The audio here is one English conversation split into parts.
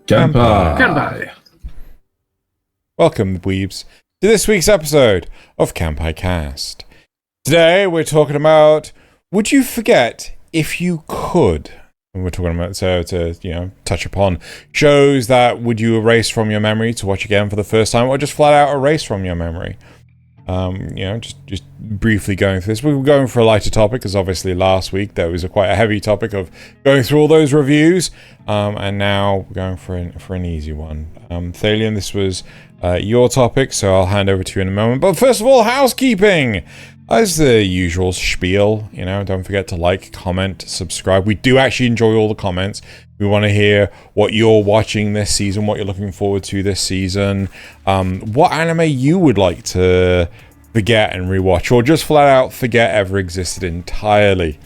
Kanpai. Kanpai. Welcome, weebs, to this week's episode of Kanpai Cast. Today we're talking about would you forget if you could? And we're talking about to touch upon shows that would you erase from your memory to watch again for the first time, or just flat out erase from your memory. Just briefly going through this. We were going for a lighter topic because obviously last week there was quite a heavy topic of going through all those reviews, and now we're going for an easy one. Thaylien, this was your topic, so I'll hand over to you in a moment. But first of all, housekeeping. As the usual spiel, don't forget to like, comment, subscribe. We do actually enjoy all the comments. We want to hear what you're watching this season, what you're looking forward to this season, what anime you would like to forget and rewatch, or just flat out forget ever existed entirely.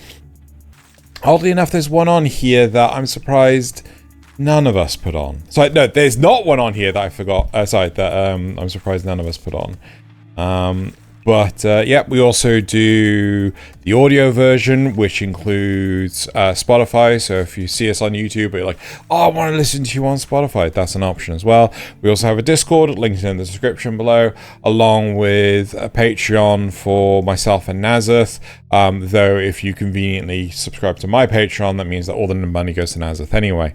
Oddly enough, there's one on here that I'm surprised none of us put on. No, there's not one on here that I forgot. I'm surprised none of us put on. But we also do the audio version, which includes Spotify. So if you see us on YouTube, but you're like, I want to listen to you on Spotify, that's an option as well. We also have a Discord, linked in the description below, along with a Patreon for myself and Nasuth. Though if you conveniently subscribe to my Patreon, that means that all the money goes to Nasuth anyway.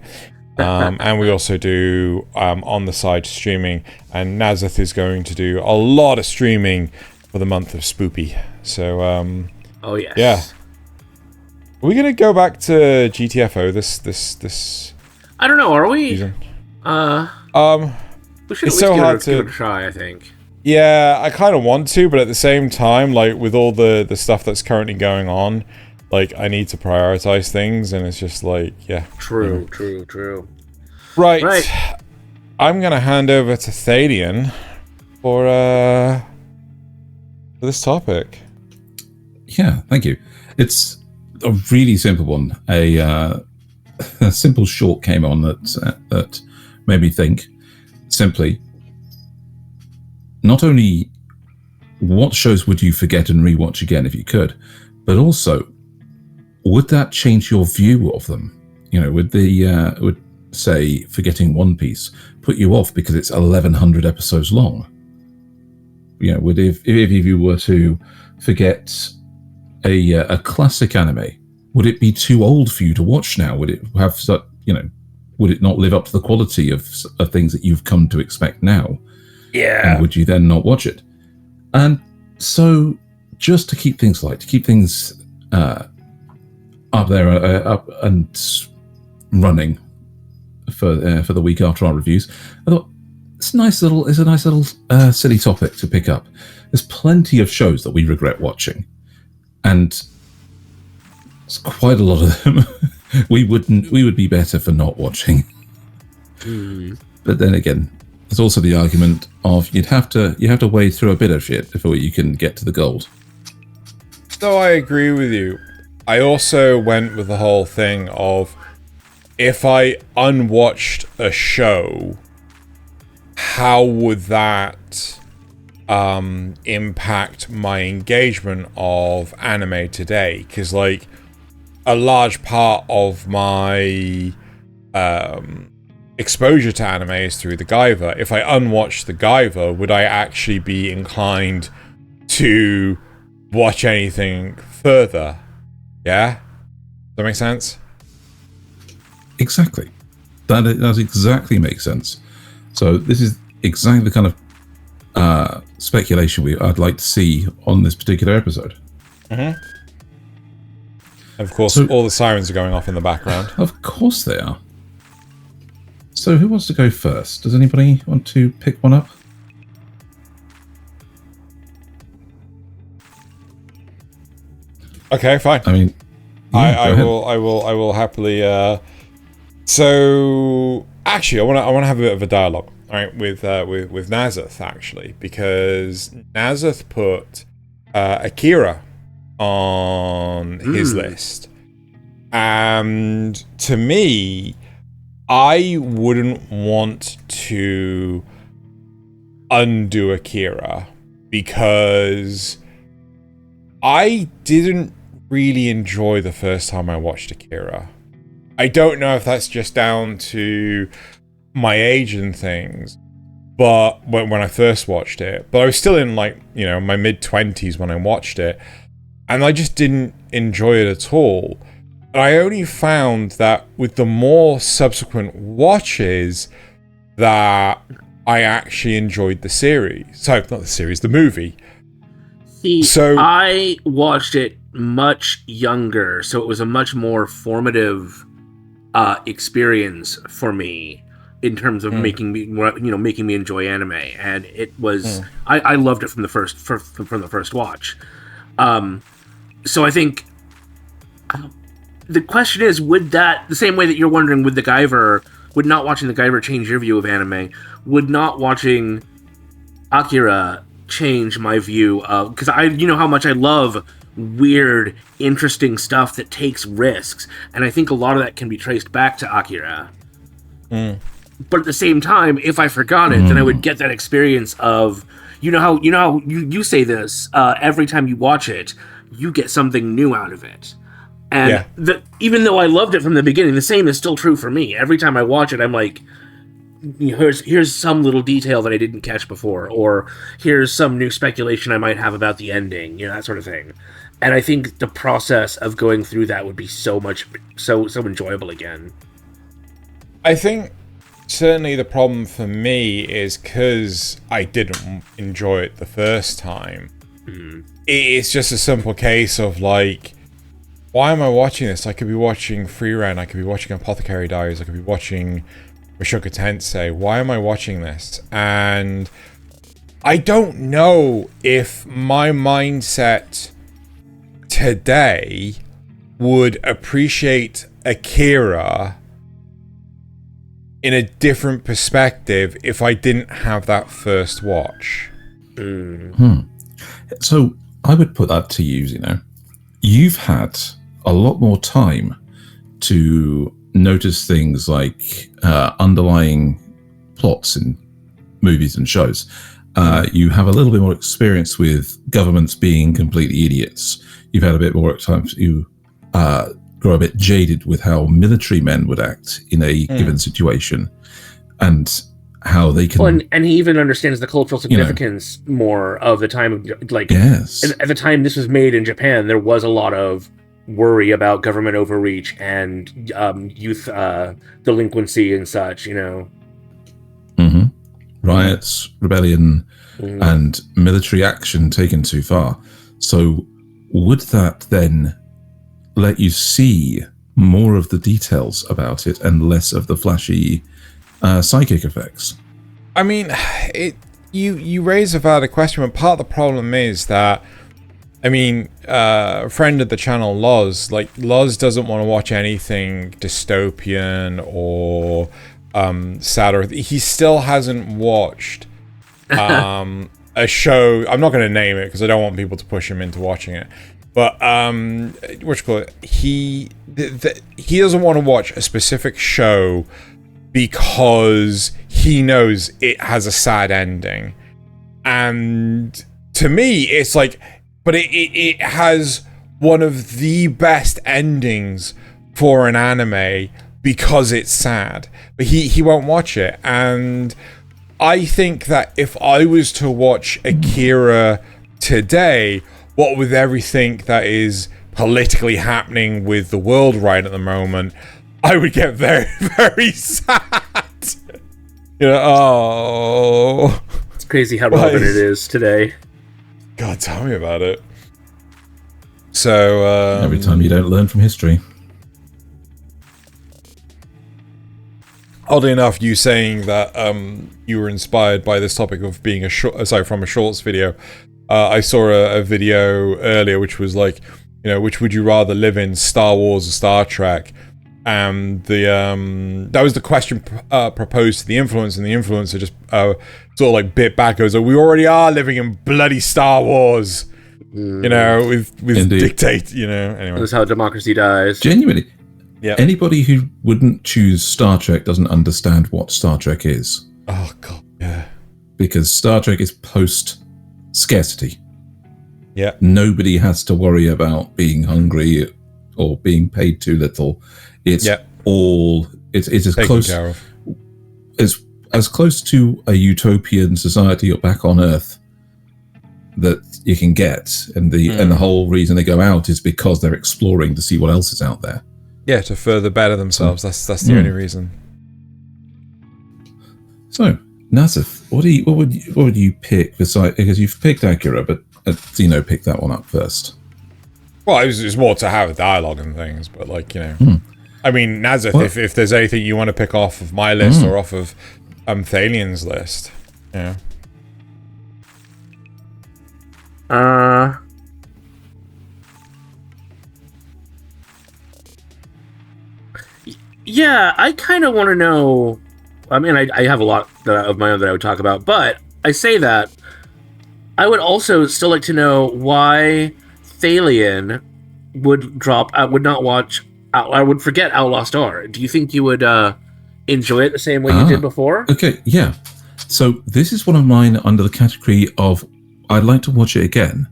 And we also do on the side streaming, and Nasuth is going to do a lot of streaming for the month of Spoopy. So oh yes. Yeah. Are we gonna go back to GTFO this I don't know, are we? Season? We should it's at so least hard give it a try, I think. Yeah, I kind of want to, but at the same time, like with all the stuff that's currently going on, like I need to prioritize things, and it's just like, yeah. True. Right. I'm gonna hand over to Thaylien for this topic. Yeah, thank you. It's a really simple one. A simple short came on that made me think simply. Not only what shows would you forget and rewatch again if you could, but also would that change your view of them? Would say forgetting One Piece put you off because it's 1100 episodes long? Would if you were to forget a classic anime, would it be too old for you to watch now? Would it have would it not live up to the quality of things that you've come to expect now? Yeah. And would you then not watch it? And so, just to keep things light, to keep things up there, up and running for the week after our reviews, I thought it's a nice little silly topic to pick up. There's plenty of shows that we regret watching, and it's quite a lot of them we would be better for not watching. But then again, there's also the argument of you have to wade through a bit of shit before you can get to the gold. So I agree with you. I also went with the whole thing of if I unwatched a show, how would that impact my engagement of anime today? Because like a large part of my exposure to anime is through the Guyver. If I unwatched the Guyver, would I actually be inclined to watch anything further? Yeah? Does that make sense? Exactly. That exactly makes sense. So this is exactly the kind of speculation I'd like to see on this particular episode. Mm-hmm. Of course, all the sirens are going off in the background. Of course they are. So who wants to go first? Does anybody want to pick one up? Okay, fine. I mean, I will happily. So actually, I want to have a bit of a dialogue, all right, with Nasuth actually, because Nasuth put Akira on his list, and to me, I wouldn't want to undo Akira because I didn't really enjoy the first time I watched Akira. I don't know if that's just down to my age and things, but when I first watched it, but I was still in like, you know, my mid-20s when I watched it, and I just didn't enjoy it at all. And I only found that with the more subsequent watches that I actually enjoyed the series. Sorry, not the series, the movie. See, So I watched it much younger, so it was a much more formative experience for me in terms of making me enjoy anime, and it was I loved it from the first watch. So I think the question is, would that, the same way that you're wondering, would not watching the Guyver change your view of anime? Would not watching Akira change my view of, because you know how much I love weird, interesting stuff that takes risks, and I think a lot of that can be traced back to Akira. But at the same time, if I forgot it, then I would get that experience of, you know how you say this every time you watch it, you get something new out of it. And even though I loved it from the beginning, the same is still true for me. Every time I watch it, I'm like, here's some little detail that I didn't catch before, or here's some new speculation I might have about the ending, that sort of thing. And I think the process of going through that would be so enjoyable again. I think certainly the problem for me is because I didn't enjoy it the first time. It's just a simple case of like, why am I watching this? I could be watching Free Ren, I could be watching Apothecary Diaries, I could be watching Mushoku Tensei. Why am I watching this? And I don't know if my mindset today would appreciate Akira in a different perspective if I didn't have that first watch. So I would put that to you, you've had a lot more time to notice things like underlying plots in movies and shows. You have a little bit more experience with governments being completely idiots. You've had a bit more time to grow a bit jaded with how military men would act in a given situation, and how they can. Well, and he even understands the cultural significance more of the time. Like, yes, at the time this was made in Japan, there was a lot of worry about government overreach and youth delinquency and such. Riots, rebellion, and military action taken too far. So, would that then let you see more of the details about it and less of the flashy psychic effects? I mean, you raise a valid question, but part of the problem is that, I mean, a friend of the channel, Loz doesn't want to watch anything dystopian or sad. He still hasn't watched a show. I'm not going to name it because I don't want people to push him into watching it. But he doesn't want to watch a specific show because he knows it has a sad ending. And to me, it's like, but it has one of the best endings for an anime because it's sad. But he won't watch it. And I think that if I was to watch Akira today, what with everything that is politically happening with the world right at the moment, I would get very, very sad. It's crazy how relevant it is today. God, tell me about it. So every time you don't learn from history. Oddly enough, you saying that you were inspired by this topic of being from a shorts video. I saw a video earlier which was like, which would you rather live in, Star Wars or Star Trek? And that was the question proposed to the influencer, and the influencer just sort of like bit back, goes, we already are living in bloody Star Wars, with dictate, anyway. That's how democracy dies. Genuinely. Yeah. Anybody who wouldn't choose Star Trek doesn't understand what Star Trek is. Oh, God, yeah. Because Star Trek is post-scarcity. Yeah. Nobody has to worry about being hungry or being paid too little. It's all... It's as taken close... care of. as close to a utopian society or back on Earth that you can get, and the whole reason they go out is because they're exploring to see what else is out there. Yeah, to further better themselves. That's the only reason. So, Nasuth, what would you pick besides, because you've picked Akira, but Zeno picked that one up first. Well, it was more to have a dialogue and things, but like, you know, I mean, Nasuth, if there's anything you want to pick off of my list or off of Thaylien's list, yeah. Yeah, I kind of want to know. I mean, I have a lot of my own that I would talk about, but I say that I would also still like to know why Thaylien would not watch. I would forget Outlaw Star. Do you think you would enjoy it the same way you did before? Okay, yeah. So this is one of mine under the category of I'd like to watch it again,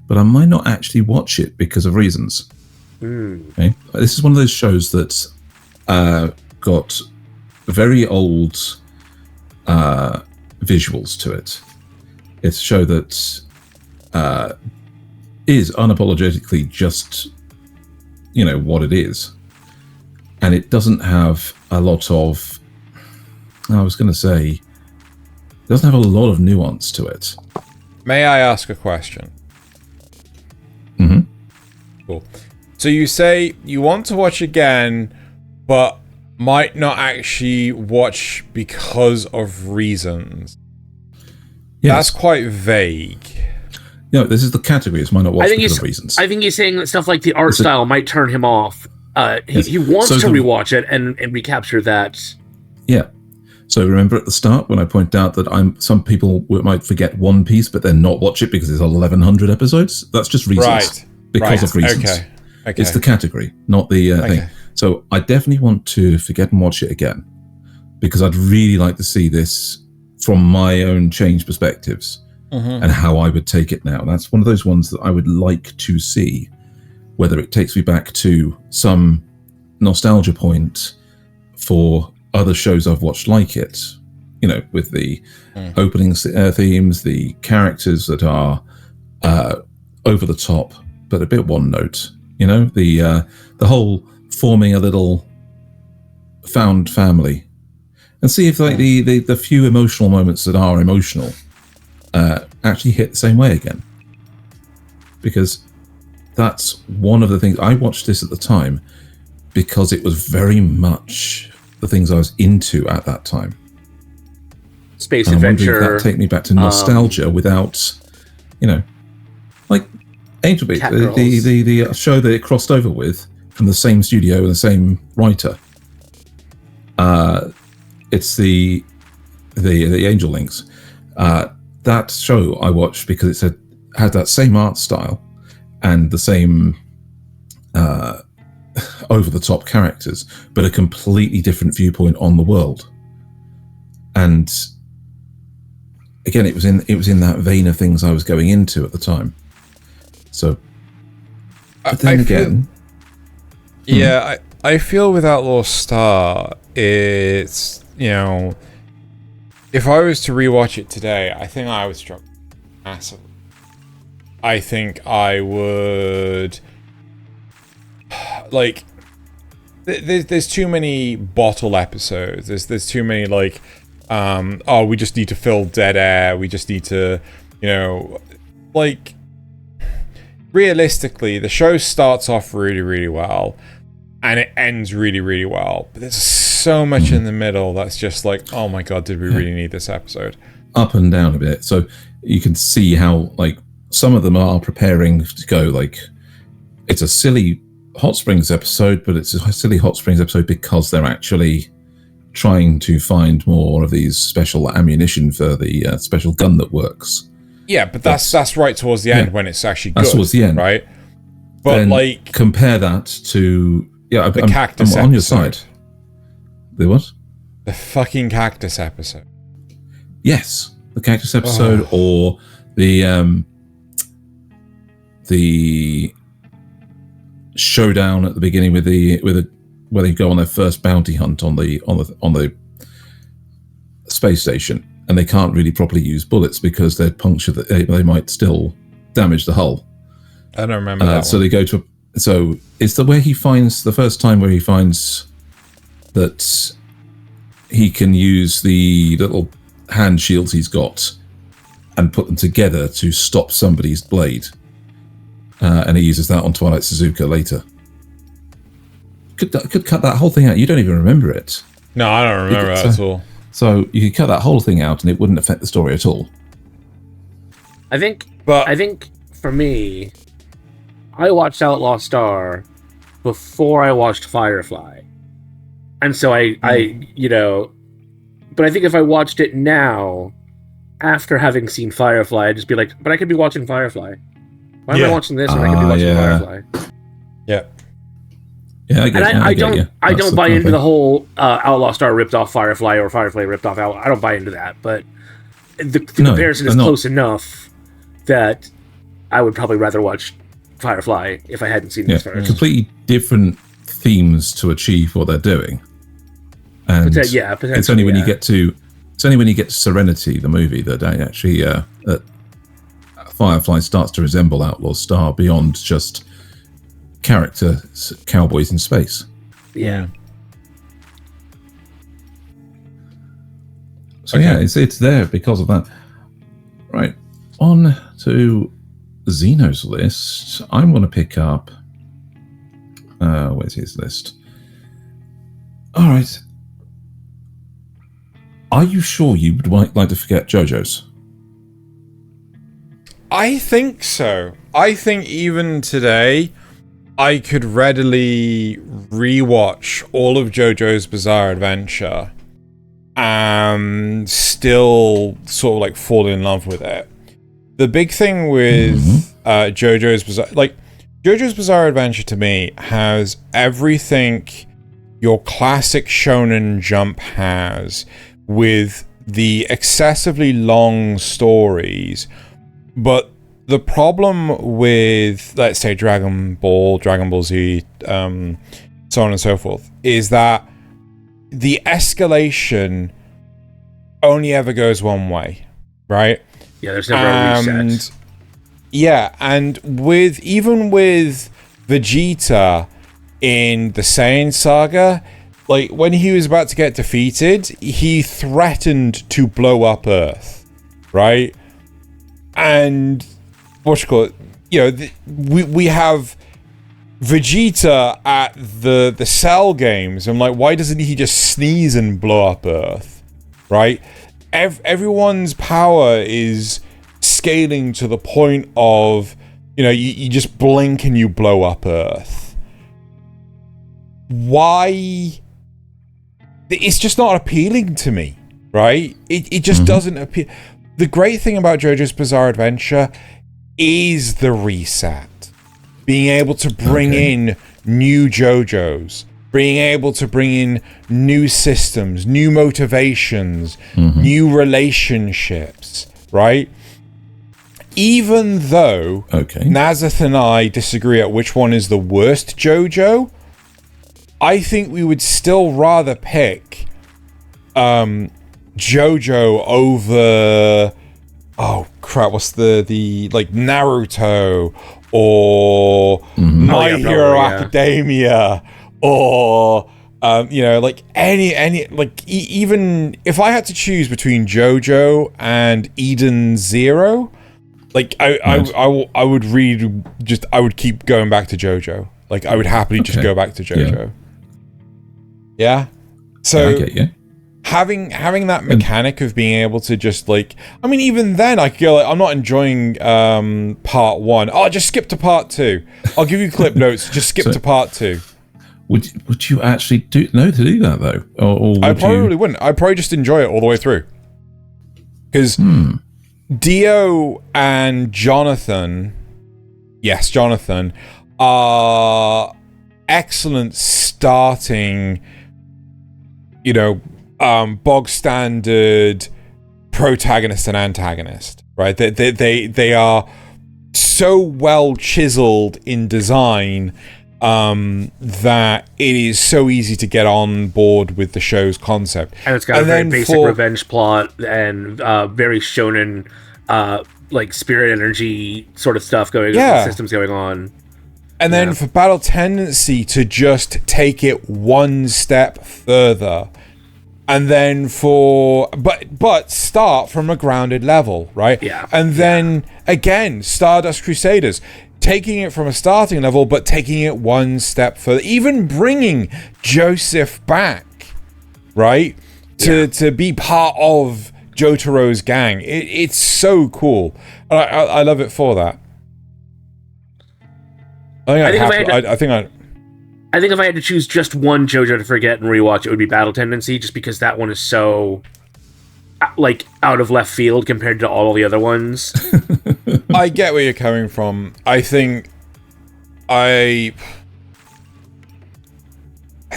but I might not actually watch it because of reasons. Okay? This is one of those shows that got very old visuals to it. It's a show that is unapologetically just, you know, what it is. And it doesn't have a lot of, it doesn't have a lot of nuance to it. May I ask a question? Mm-hmm. Cool. So you say you want to watch again, but might not actually watch because of reasons. Yes. That's quite vague. No, this is the category. It's might not watch because of reasons. I think he's saying that stuff like the art style might turn him off. He wants to rewatch it and recapture that. Yeah. So remember at the start when I pointed out that some people might forget One Piece, but then not watch it because it's 1,100 episodes? That's just reasons. Right. Because of reasons. Okay. It's the category, not the thing. So I definitely want to forget and watch it again because I'd really like to see this from my own changed perspectives and how I would take it now. That's one of those ones that I would like to see, whether it takes me back to some nostalgia point for other shows I've watched like it, you know, with the opening themes, the characters that are over the top, but a bit one note, you know, the whole forming a little found family, and see if like the few emotional moments that are emotional actually hit the same way again, because that's one of the things. I watched this at the time because it was very much the things I was into at that time. Space and adventure. That take me back to nostalgia without, you know, like Angel Beats, the show that it crossed over with from the same studio and the same writer. It's the Angel Links. That show I watched because it had that same art style and the same over-the-top characters, but a completely different viewpoint on the world. And again, it was in that vein of things I was going into at the time. So, but then again, I feel with Outlaw Star, it's, you know, if I was to rewatch it today, I think I would struggle massively. I think I would, like, there's too many bottle episodes. There's too many, like, we just need to fill dead air. We just need to, you know, like, realistically, the show starts off really, really well, and it ends really, really well. But there's so much in the middle that's just like, oh my god, did we really need this episode? Up and down a bit. So you can see how, like, some of them are preparing to go, like, it's a silly Hot Springs episode, but it's a silly Hot Springs episode because they're actually trying to find more of these special ammunition for the special gun that works. Yeah, but that's right towards the end when it's actually good. That's towards the end, right? But then, like, compare that to the cactus I'm on your side. The what? The fucking cactus episode. Yes, the cactus episode, or the showdown at the beginning with where they go on their first bounty hunt on the space station, and they can't really properly use bullets because they'd puncture they might still damage the hull. I don't remember that so one. they go to. So it's the first time where he finds that he can use the little hand shields he's got and put them together to stop somebody's blade. And he uses that on Twilight Suzuka later. Could cut that whole thing out. You don't even remember it. No, I don't remember that at all. So you could cut that whole thing out and it wouldn't affect the story at all. I think for me, I watched Outlaw Star before I watched Firefly. And so I but I think if I watched it now, after having seen Firefly, I'd just be like, but I could be watching Firefly. Why am I watching this when I could be watching Firefly? Yeah. Yeah, I don't buy into the whole Outlaw Star ripped off Firefly or Firefly ripped off Outlaw. I don't buy into that, but the comparison is close enough that I would probably rather watch Firefly if I hadn't seen this first. Completely different themes to achieve what they're doing. And it's only when you get to Serenity, the movie, that actually that Firefly starts to resemble Outlaw Star beyond just character cowboys in space. Yeah. So it's there because of that. Right, on to Xeno's list. I'm going to pick up. Where's his list? All right. Are you sure you would like to forget JoJo's? I think so. I think even today, I could readily rewatch all of JoJo's Bizarre Adventure and still sort of like fall in love with it. The big thing with JoJo's Bizarre Adventure to me has everything your classic Shonen Jump has, with the excessively long stories. But the problem with, let's say, Dragon Ball Z, so on and so forth, is that the escalation only ever goes one way, right? Yeah, there's never a reset. Yeah, and with Vegeta in the Saiyan saga, like when he was about to get defeated, he threatened to blow up Earth, right? And we have Vegeta at the Cell games. I'm like, why doesn't he just sneeze and blow up Earth, right? Everyone's power is scaling to the point of, you just blink and you blow up Earth. Why? It's just not appealing to me, right? It just doesn't appeal. The great thing about JoJo's Bizarre Adventure is the reset. Being able to bring in new JoJos, being able to bring in new systems, new motivations, new relationships, right? Even though Nasuth and I disagree at which one is the worst JoJo, I think we would still rather pick JoJo over, oh crap, what's the like Naruto or My Hero Academia or like any like even if I had to choose between JoJo and Eden Zero, like I would read, just I would keep going back to JoJo. Like I would happily just go back to JoJo. Yeah. So having that mechanic of being able to just like, I mean, even then I could go like, I'm not enjoying part 1. Oh, just skip to part 2. I'll give you clip notes. Just skip to part 2. Would you actually do that though? Or I probably wouldn't. I'd probably just enjoy it all the way through. Because Dio and Jonathan, are excellent starting, bog standard protagonist and antagonist, right? They are so well chiseled in design that it is so easy to get on board with the show's concept. And it's got a very basic revenge plot and very shonen, like spirit energy sort of stuff going on, systems going on. And then for Battle Tendency to just take it one step further. And then but start from a grounded level, right? Yeah. And then again, Stardust Crusaders, taking it from a starting level, but taking it one step further, even bringing Joseph back, right? To be part of Jotaro's gang. It's so cool. I love it for that. I think if I had to choose just one JoJo to forget and rewatch, it would be Battle Tendency, just because that one is so like out of left field compared to all the other ones. I get where you're coming from. I think I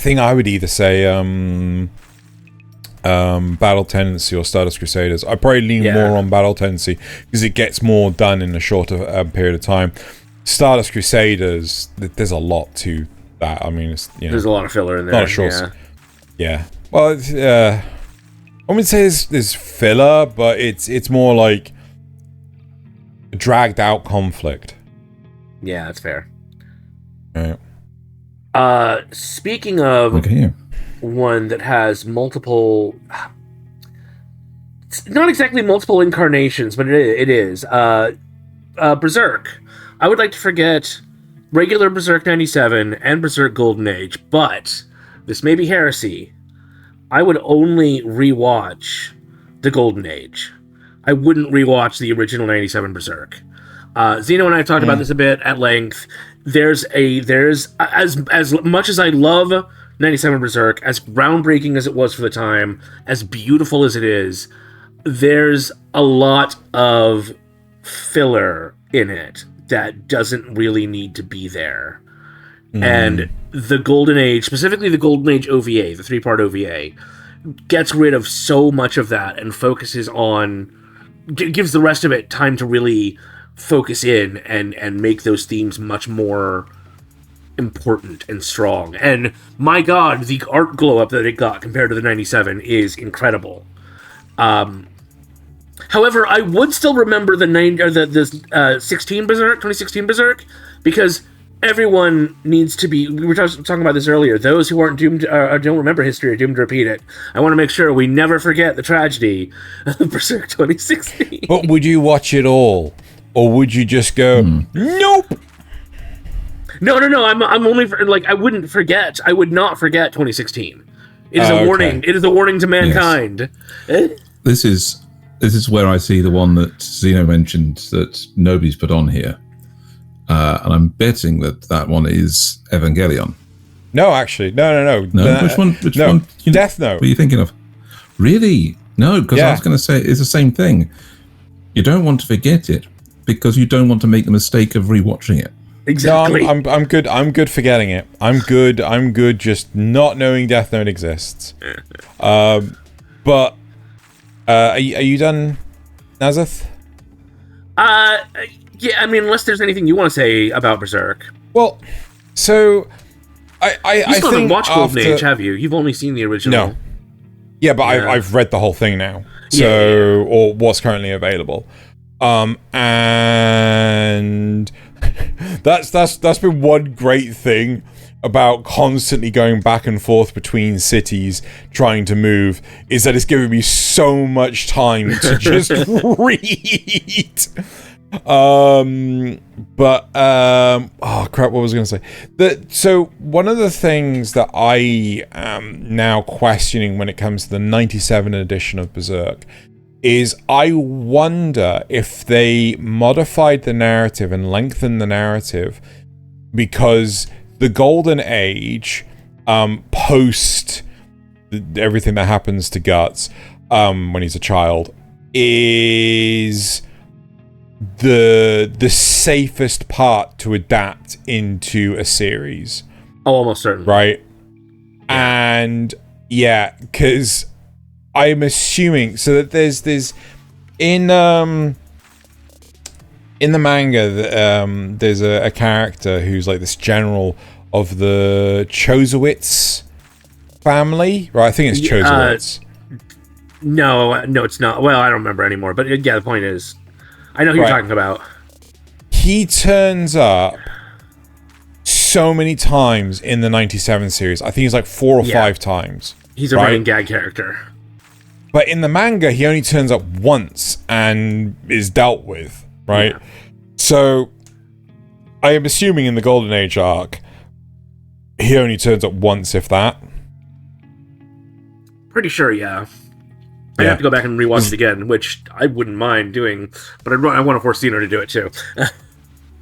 would either say Battle Tendency or Stardust Crusaders. I probably lean more on Battle Tendency because it gets more done in a shorter period of time. Stardust Crusaders, there's a lot to that. I mean, it's, there's a lot of filler in there. Not a short. Yeah. Well, I wouldn't say there's filler, but it's more like dragged out conflict. Yeah, that's fair. Right. Speaking of one that has multiple, not exactly multiple incarnations, but it is Berserk. I would like to forget regular Berserk 97 and Berserk Golden Age, but this may be heresy. I would only rewatch the Golden Age. I wouldn't rewatch the original 97 Berserk. Xeno and I have talked about this a bit at length. There's as much as I love 97 Berserk, as groundbreaking as it was for the time, as beautiful as it is, there's a lot of filler in it that doesn't really need to be there. And the Golden Age, specifically the Golden Age OVA, the 3-part OVA, gets rid of so much of that and focuses on, gives the rest of it time to really focus in and make those themes much more important and strong. And my god, the art glow up that it got compared to the 97 is incredible. However, I would still remember the 2016 Berserk, because everyone needs to be. We were talking about this earlier. Those who aren't doomed, don't remember history, are doomed to repeat it. I want to make sure we never forget the tragedy of Berserk 2016. But would you watch it all, or would you just go, nope? No. I'm only I wouldn't forget. I would not forget 2016. It is a warning. It is a warning to mankind. Yes. This is where I see the one that Xeno mentioned that nobody's put on here. And I'm betting that one is Evangelion. No, actually. No. No? Which one? Death Note. What are you thinking of? Really? No, because I was going to say it's the same thing. You don't want to forget it because you don't want to make the mistake of rewatching it. Exactly. No, I'm good. I'm good forgetting it. I'm good just not knowing Death Note exists. But are you done, Nasuth? Yeah, I mean, unless there's anything you want to say about Berserk. Well, so I still haven't watched Golden Age, have you? You've only seen the original. No. Yeah, but I've read the whole thing now. So or what's currently available. And that's been one great thing about constantly going back and forth between cities trying to move, is that it's giving me so much time to just read. Oh crap, what was I going to say? So one of the things that I am now questioning when it comes to the 97 edition of Berserk is I wonder if they modified the narrative and lengthened the narrative because the Golden Age, post everything that happens to Guts when he's a child, is the safest part to adapt into a series. Oh, almost certainly. Right? Yeah. And because I'm assuming so that there's in in the manga, there's a character who's like this general of the Chobits family, right? I think it's Chobits. No, it's not. Well, I don't remember anymore. But yeah, the point is, I know who you're talking about. He turns up so many times in the 97 series. I think he's like 4 or 5 times. He's a running gag character. But in the manga, he only turns up once and is dealt with, right? Yeah. So I am assuming in the Golden Age arc, he only turns up once, if that. Pretty sure, yeah. I'd have to go back and rewatch it again, which I wouldn't mind doing, but I want to force Xeno to do it too.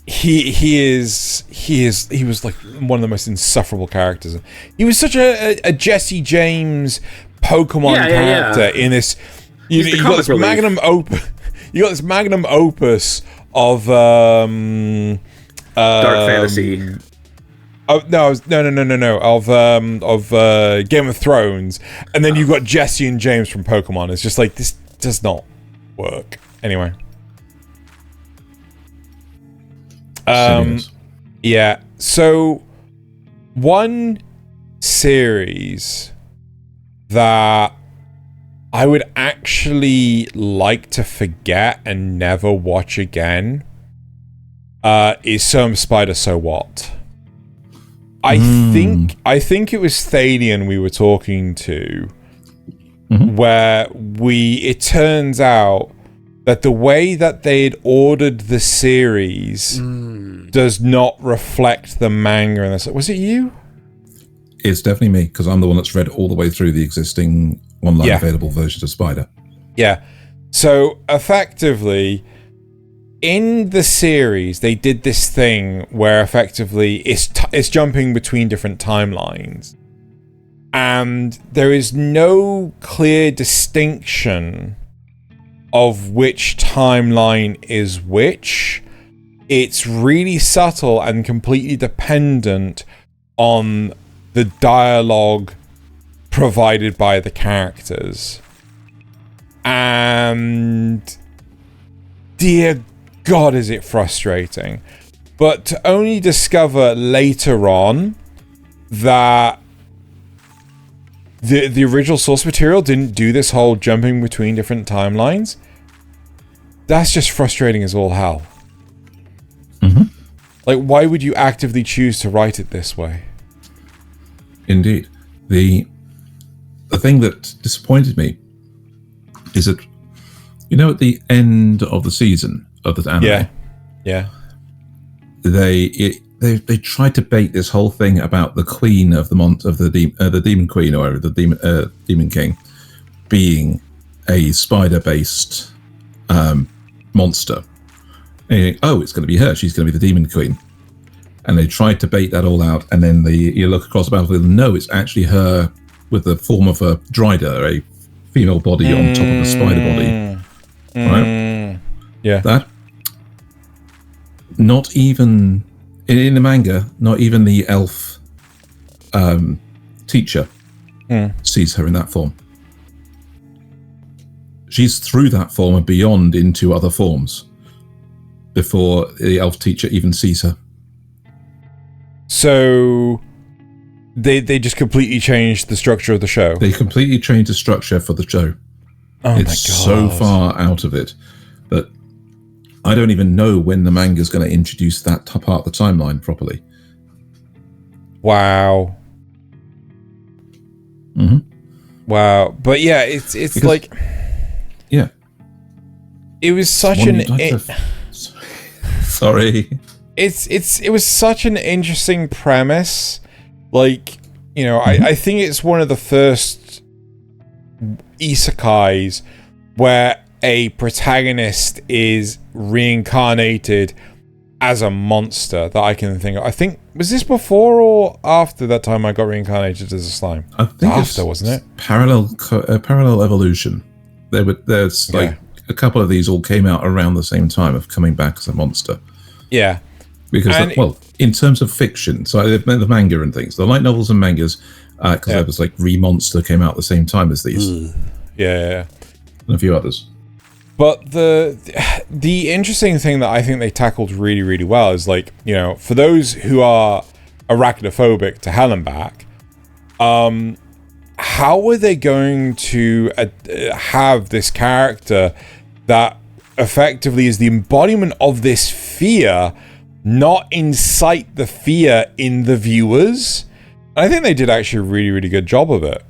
He was like one of the most insufferable characters. He was such a Jesse James Pokemon character in this. You got this magnum opus. You got this magnum opus of dark fantasy. Oh no! Of Game of Thrones, and then you've got Jesse and James from Pokemon. It's just like, this does not work. Anyway, yeah. So one series that I would actually like to forget and never watch again is Some Spider So What. I think it was Thaylien we were talking to, where it turns out that the way that they had ordered the series does not reflect the manga. And was it you? It's definitely me, because I'm the one that's read all the way through the existing online available versions of Spider. Yeah. So effectively, in the series, they did this thing where effectively it's jumping between different timelines. And there is no clear distinction of which timeline is which. It's really subtle and completely dependent on the dialogue provided by the characters. And dear God, is it frustrating. But to only discover later on that the original source material didn't do this whole jumping between different timelines, that's just frustrating as all hell. Like, why would you actively choose to write it this way? Indeed. The thing that disappointed me is that, you know, at the end of the season of the anime, they tried to bait this whole thing about the queen of the demon queen, or the demon king, being a spider-based monster. And you think, oh, it's going to be her. She's going to be the demon queen. And they tried to bait that all out, and then you look across the battlefield, and no, it's actually her with the form of a Drider, a female body on top of a spider body. Right? Yeah. That. Not even in the manga, not even the elf teacher sees her in that form. She's through that form and beyond into other forms before the elf teacher even sees her. So they just completely changed the structure of the show. They completely changed the structure for the show. Oh, it's so far out of it that I don't even know when the manga is going to introduce that part of the timeline properly. Wow. Wow. But yeah, it's because, like, yeah, it was such sorry. It was such an interesting premise. Like, you know, I think it's one of the first isekais where a protagonist is reincarnated as a monster that I can think of. I think, was this before or after that time I got reincarnated as a slime? I think after, wasn't it? Parallel evolution. There's like a couple of these all came out around the same time of coming back as a monster. Yeah. Because, in terms of fiction, so the manga and things, the light novels and mangas, because there was like Re-Monster came out at the same time as these. Yeah. And a few others. But the interesting thing that I think they tackled really, really well is, like, you know, for those who are arachnophobic to hell and back, how are they going to have this character that effectively is the embodiment of this fear not incite the fear in the viewers? I think they did actually a really, really good job of it.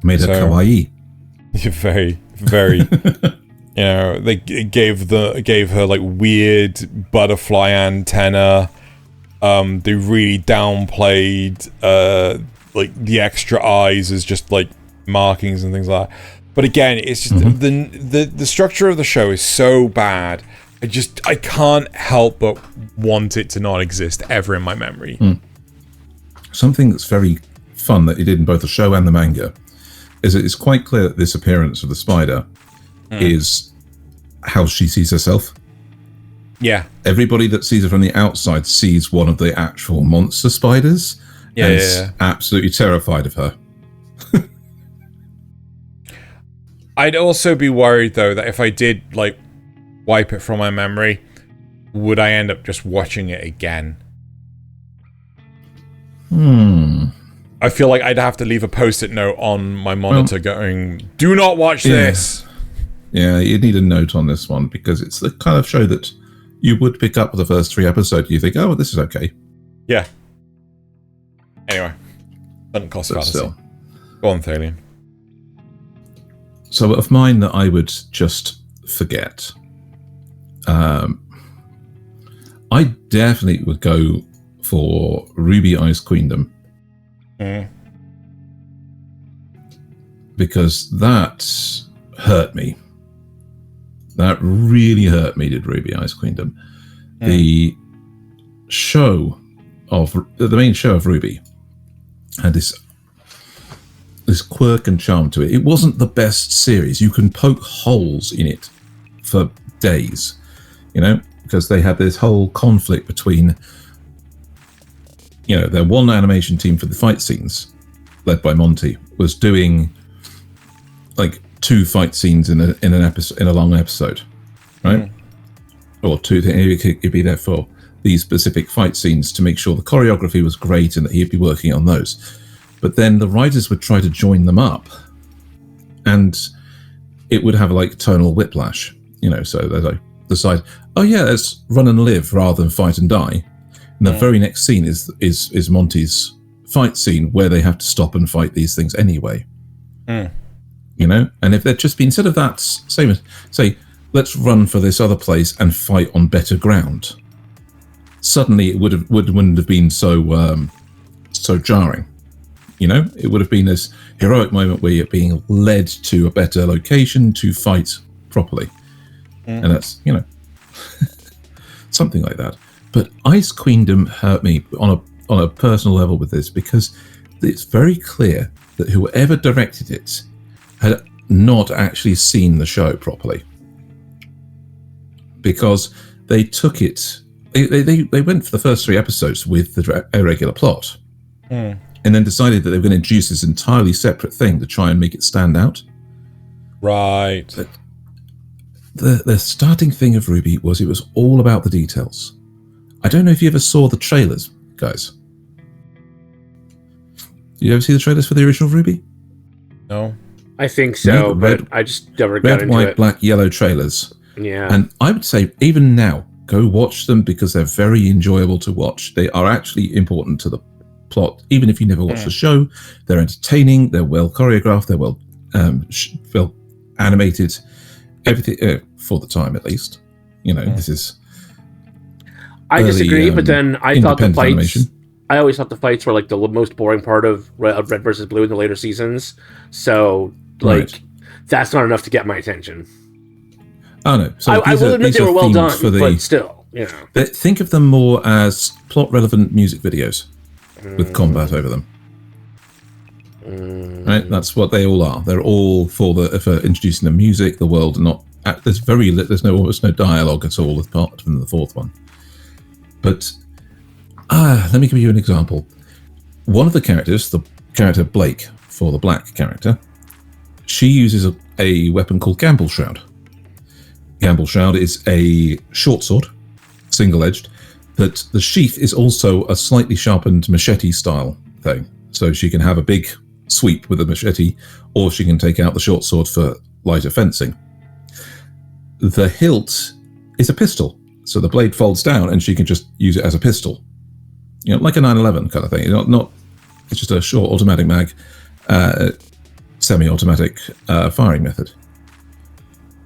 Made her kawaii. Very, very. You know, they gave her like weird butterfly antenna. They really downplayed like the extra eyes as just like markings and things like that. But again, it's just the structure of the show is so bad. I can't help but want it to not exist ever in my memory. Something that's very fun that he did in both the show and the manga is that it's quite clear that this appearance of the spider is how she sees herself. Yeah. Everybody that sees her from the outside sees one of the actual monster spiders and is absolutely terrified of her. I'd also be worried, though, that if I did, like, wipe it from my memory, would I end up just watching it again? I feel like I'd have to leave a post-it note on my monitor going, do not watch this! Yeah, you need a note on this one, because it's the kind of show that you would pick up the first 3 episodes, you think, oh, this is okay. Yeah. Anyway. Doesn't cost fallacy. Still. Go on, Thaylien. So of mine that I would just forget, I definitely would go for Ruby Eyes Queendom. Because that hurt me. That really hurt me, did Ruby Eyes Queendom. The main show of Ruby had this quirk and charm to it. It wasn't the best series. You can poke holes in it for days, you know, because they had this whole conflict between, you know, their one animation team for the fight scenes, led by Monty, was doing like 2 fight scenes in a long episode, right? Or 2. He'd be there for these specific fight scenes to make sure the choreography was great and that he'd be working on those. But then the writers would try to join them up, and it would have like tonal whiplash, you know. So they like decide, oh yeah, let's run and live rather than fight and die. And the very next scene is Monty's fight scene where they have to stop and fight these things anyway. You know, and if they'd just been, instead of that, say, let's run for this other place and fight on better ground, suddenly it wouldn't have been so jarring. You know, it would have been this heroic moment where you're being led to a better location to fight properly. And that's, you know, something like that. But Ice Queendom hurt me on a personal level with this, because it's very clear that whoever directed it had not actually seen the show properly. Because they took it, they went for the first 3 episodes with the irregular plot. And then decided that they were going to introduce this entirely separate thing to try and make it stand out. Right. But the starting thing of Ruby was, it was all about the details. I don't know if you ever saw the trailers, guys. Did you ever see the trailers for the original Ruby? No. I think so, but I just never got into it. Red, white, black, yellow trailers. Yeah. And I would say, even now, go watch them, because they're very enjoyable to watch. They are actually important to the plot, even if you never watch the show. They're entertaining, they're well choreographed, they're well animated, everything for the time, at least. You know, this is I disagree, but then I thought the fights animation. I always thought the fights were like the most boring part of Red versus Blue in the later seasons. So like that's not enough to get my attention. Oh no. So I will admit they were well done, but still, you know. Think of them more as plot relevant music videos with combat over them. Right? That's what they all are. They're all for introducing the music, the world, and not there's almost no dialogue at all apart from the 4th one. But let me give you an example. One of the characters, the character Blake, for the black character, she uses a weapon called Gamble Shroud. Gamble Shroud is a short sword, single-edged, but the sheath is also a slightly sharpened machete-style thing. So she can have a big sweep with a machete, or she can take out the short sword for lighter fencing. The hilt is a pistol, so the blade folds down and she can just use it as a pistol. You know, like a 911 kind of thing. It's just a short automatic mag, semi-automatic firing method.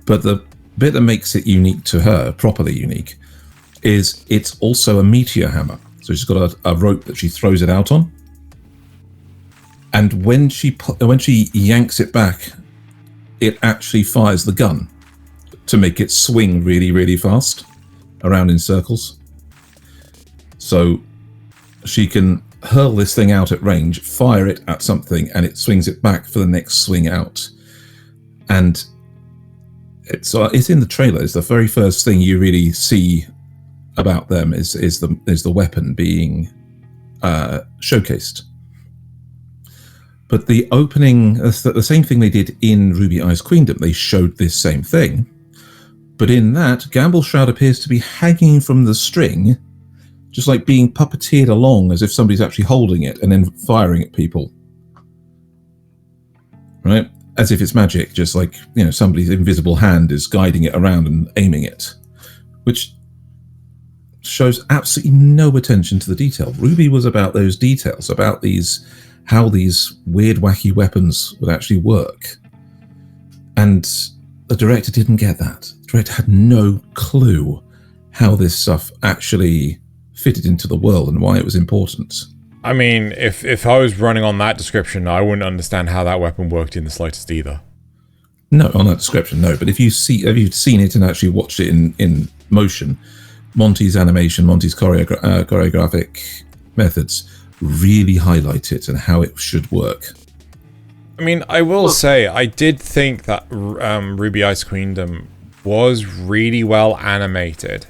But the bit that makes it unique to her, properly unique, is it's also a meteor hammer. So she's got a rope that she throws it out on. And when she yanks it back, it actually fires the gun to make it swing really, really fast around in circles. So she can hurl this thing out at range, fire it at something, and it swings it back for the next swing out. And it's in the trailer. It's the very first thing you really see about them is the weapon being showcased. But the opening, the same thing they did in RWBY Eyes Queendom, they showed this same thing. But in that, Gamble Shroud appears to be hanging from the string, just like being puppeteered along as if somebody's actually holding it and then firing at people. Right? As if it's magic, just like, you know, somebody's invisible hand is guiding it around and aiming it. Which shows absolutely no attention to the detail. RWBY was about those details, about how these weird, wacky weapons would actually work. And the director didn't get that. The director had no clue how this stuff actually fitted into the world and why it was important. I mean, if I was running on that description, I wouldn't understand how that weapon worked in the slightest either. No, on that description, no. But if you've seen it and actually watched it in motion, Monty's animation, Monty's choreographic methods really highlight it and how it should work. I mean, I will say, I did think that RWBY Eyes Queendom was really well animated,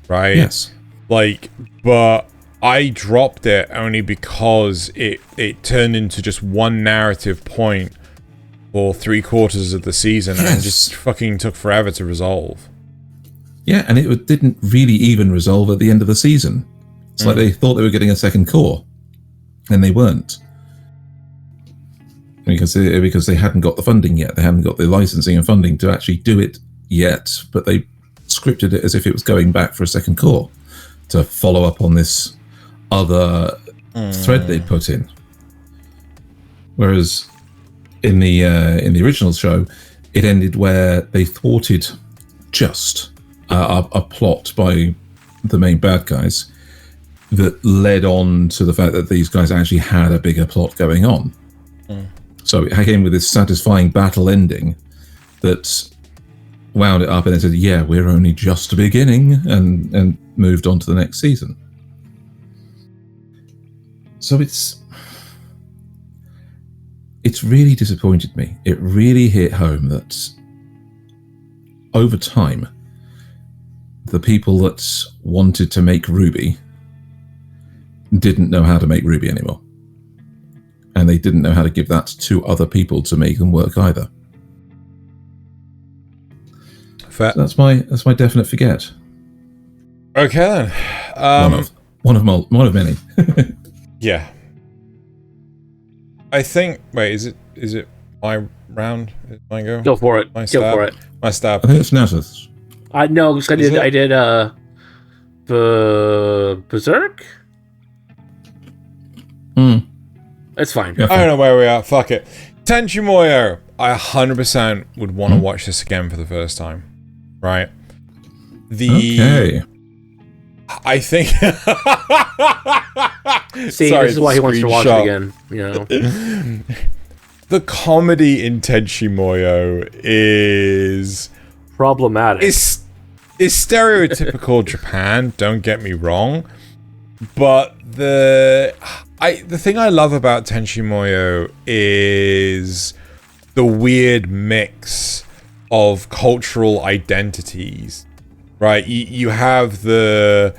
right? Yes. Like, but I dropped it only because it turned into just one narrative point for 3/4 of the season, yes, and just fucking took forever to resolve. Yeah, and it didn't really even resolve at the end of the season. It's like they thought they were getting a second core, and they weren't. Because they hadn't got the funding yet. They hadn't got the licensing and funding to actually do it yet, but they scripted it as if it was going back for a second core to follow up on this other thread they'd put in. Whereas in the original show, it ended where they thwarted just a plot by the main bad guys that led on to the fact that these guys actually had a bigger plot going on. So it came with this satisfying battle ending that wound it up and then said, yeah, we're only just beginning, and moved on to the next season. So it's really disappointed me. It really hit home that over time, the people that wanted to make RWBY didn't know how to make RWBY anymore. And they didn't know how to give that to other people to make them work either. Fair. So that's my definite forget. Okay then. One of many. Yeah. I think. Wait, is it my round? Is my go? Go for it. My stab? Go for it. My stab. I think it's Nasuth. No, because I did Berserk. It's fine. Yeah, I don't know where we are. Fuck it. Tenchi Muyo. I 100% would want to watch this again for the first time. Right? Okay. I think. See, Sorry, this is why he wants to watch it screenshot. again. You know, The comedy in Tenchi Muyo is problematic. is stereotypical Japan. Don't get me wrong, but the thing I love about Tenchi Muyo is the weird mix of cultural identities. Right, you have the,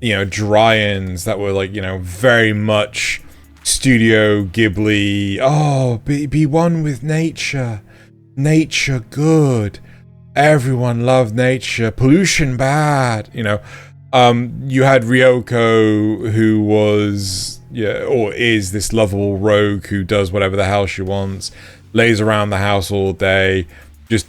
Dryans that were like, very much Studio Ghibli. Oh, be one with nature. nature good. Everyone loved nature. Pollution bad. You know, you had Ryoko, who was, or is this lovable rogue who does whatever the hell she wants, lays around the house all day, just,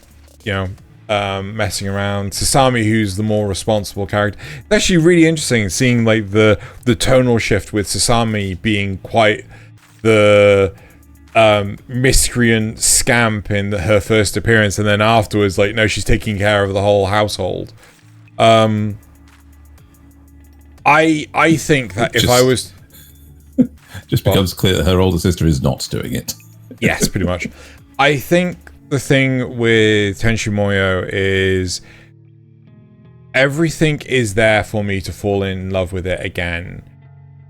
messing around. Sasami, who's the more responsible character. It's actually really interesting seeing like the tonal shift with Sasami being quite the miscreant scamp in her first appearance, and then afterwards, like, no, she's taking care of the whole household. I think that if I was just becomes clear that her older sister is not doing it. Yes, pretty much. I think the thing with Tenchi Muyo is everything is there for me to fall in love with it again.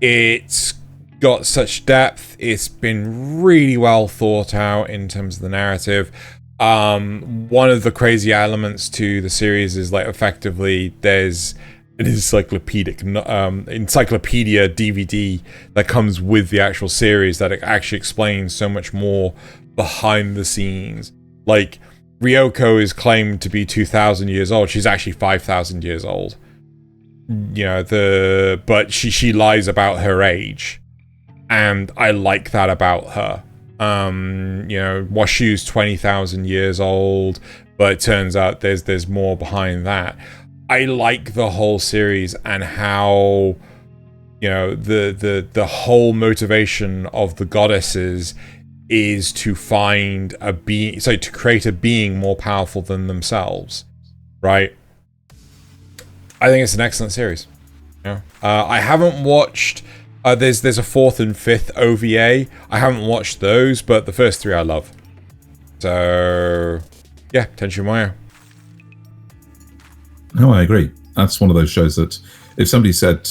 It's got such depth. It's been really well thought out in terms of the narrative. One of the crazy elements to the series is like effectively there's an encyclopedia DVD that comes with the actual series that it actually explains so much more behind the scenes. Like, Ryoko is claimed to be 2,000 years old. She's actually 5,000 years old. But she lies about her age. And I like that about her. Washu's 20,000 years old, but it turns out there's more behind that. I like the whole series and how, the whole motivation of the goddesses is to find a being, to create a being more powerful than themselves, right? I think it's an excellent series. I haven't watched. There's a 4th and 5th OVA. I haven't watched those, but the first 3 I love. So, yeah, Tenchi Muyo. No, I agree. That's one of those shows that if somebody said,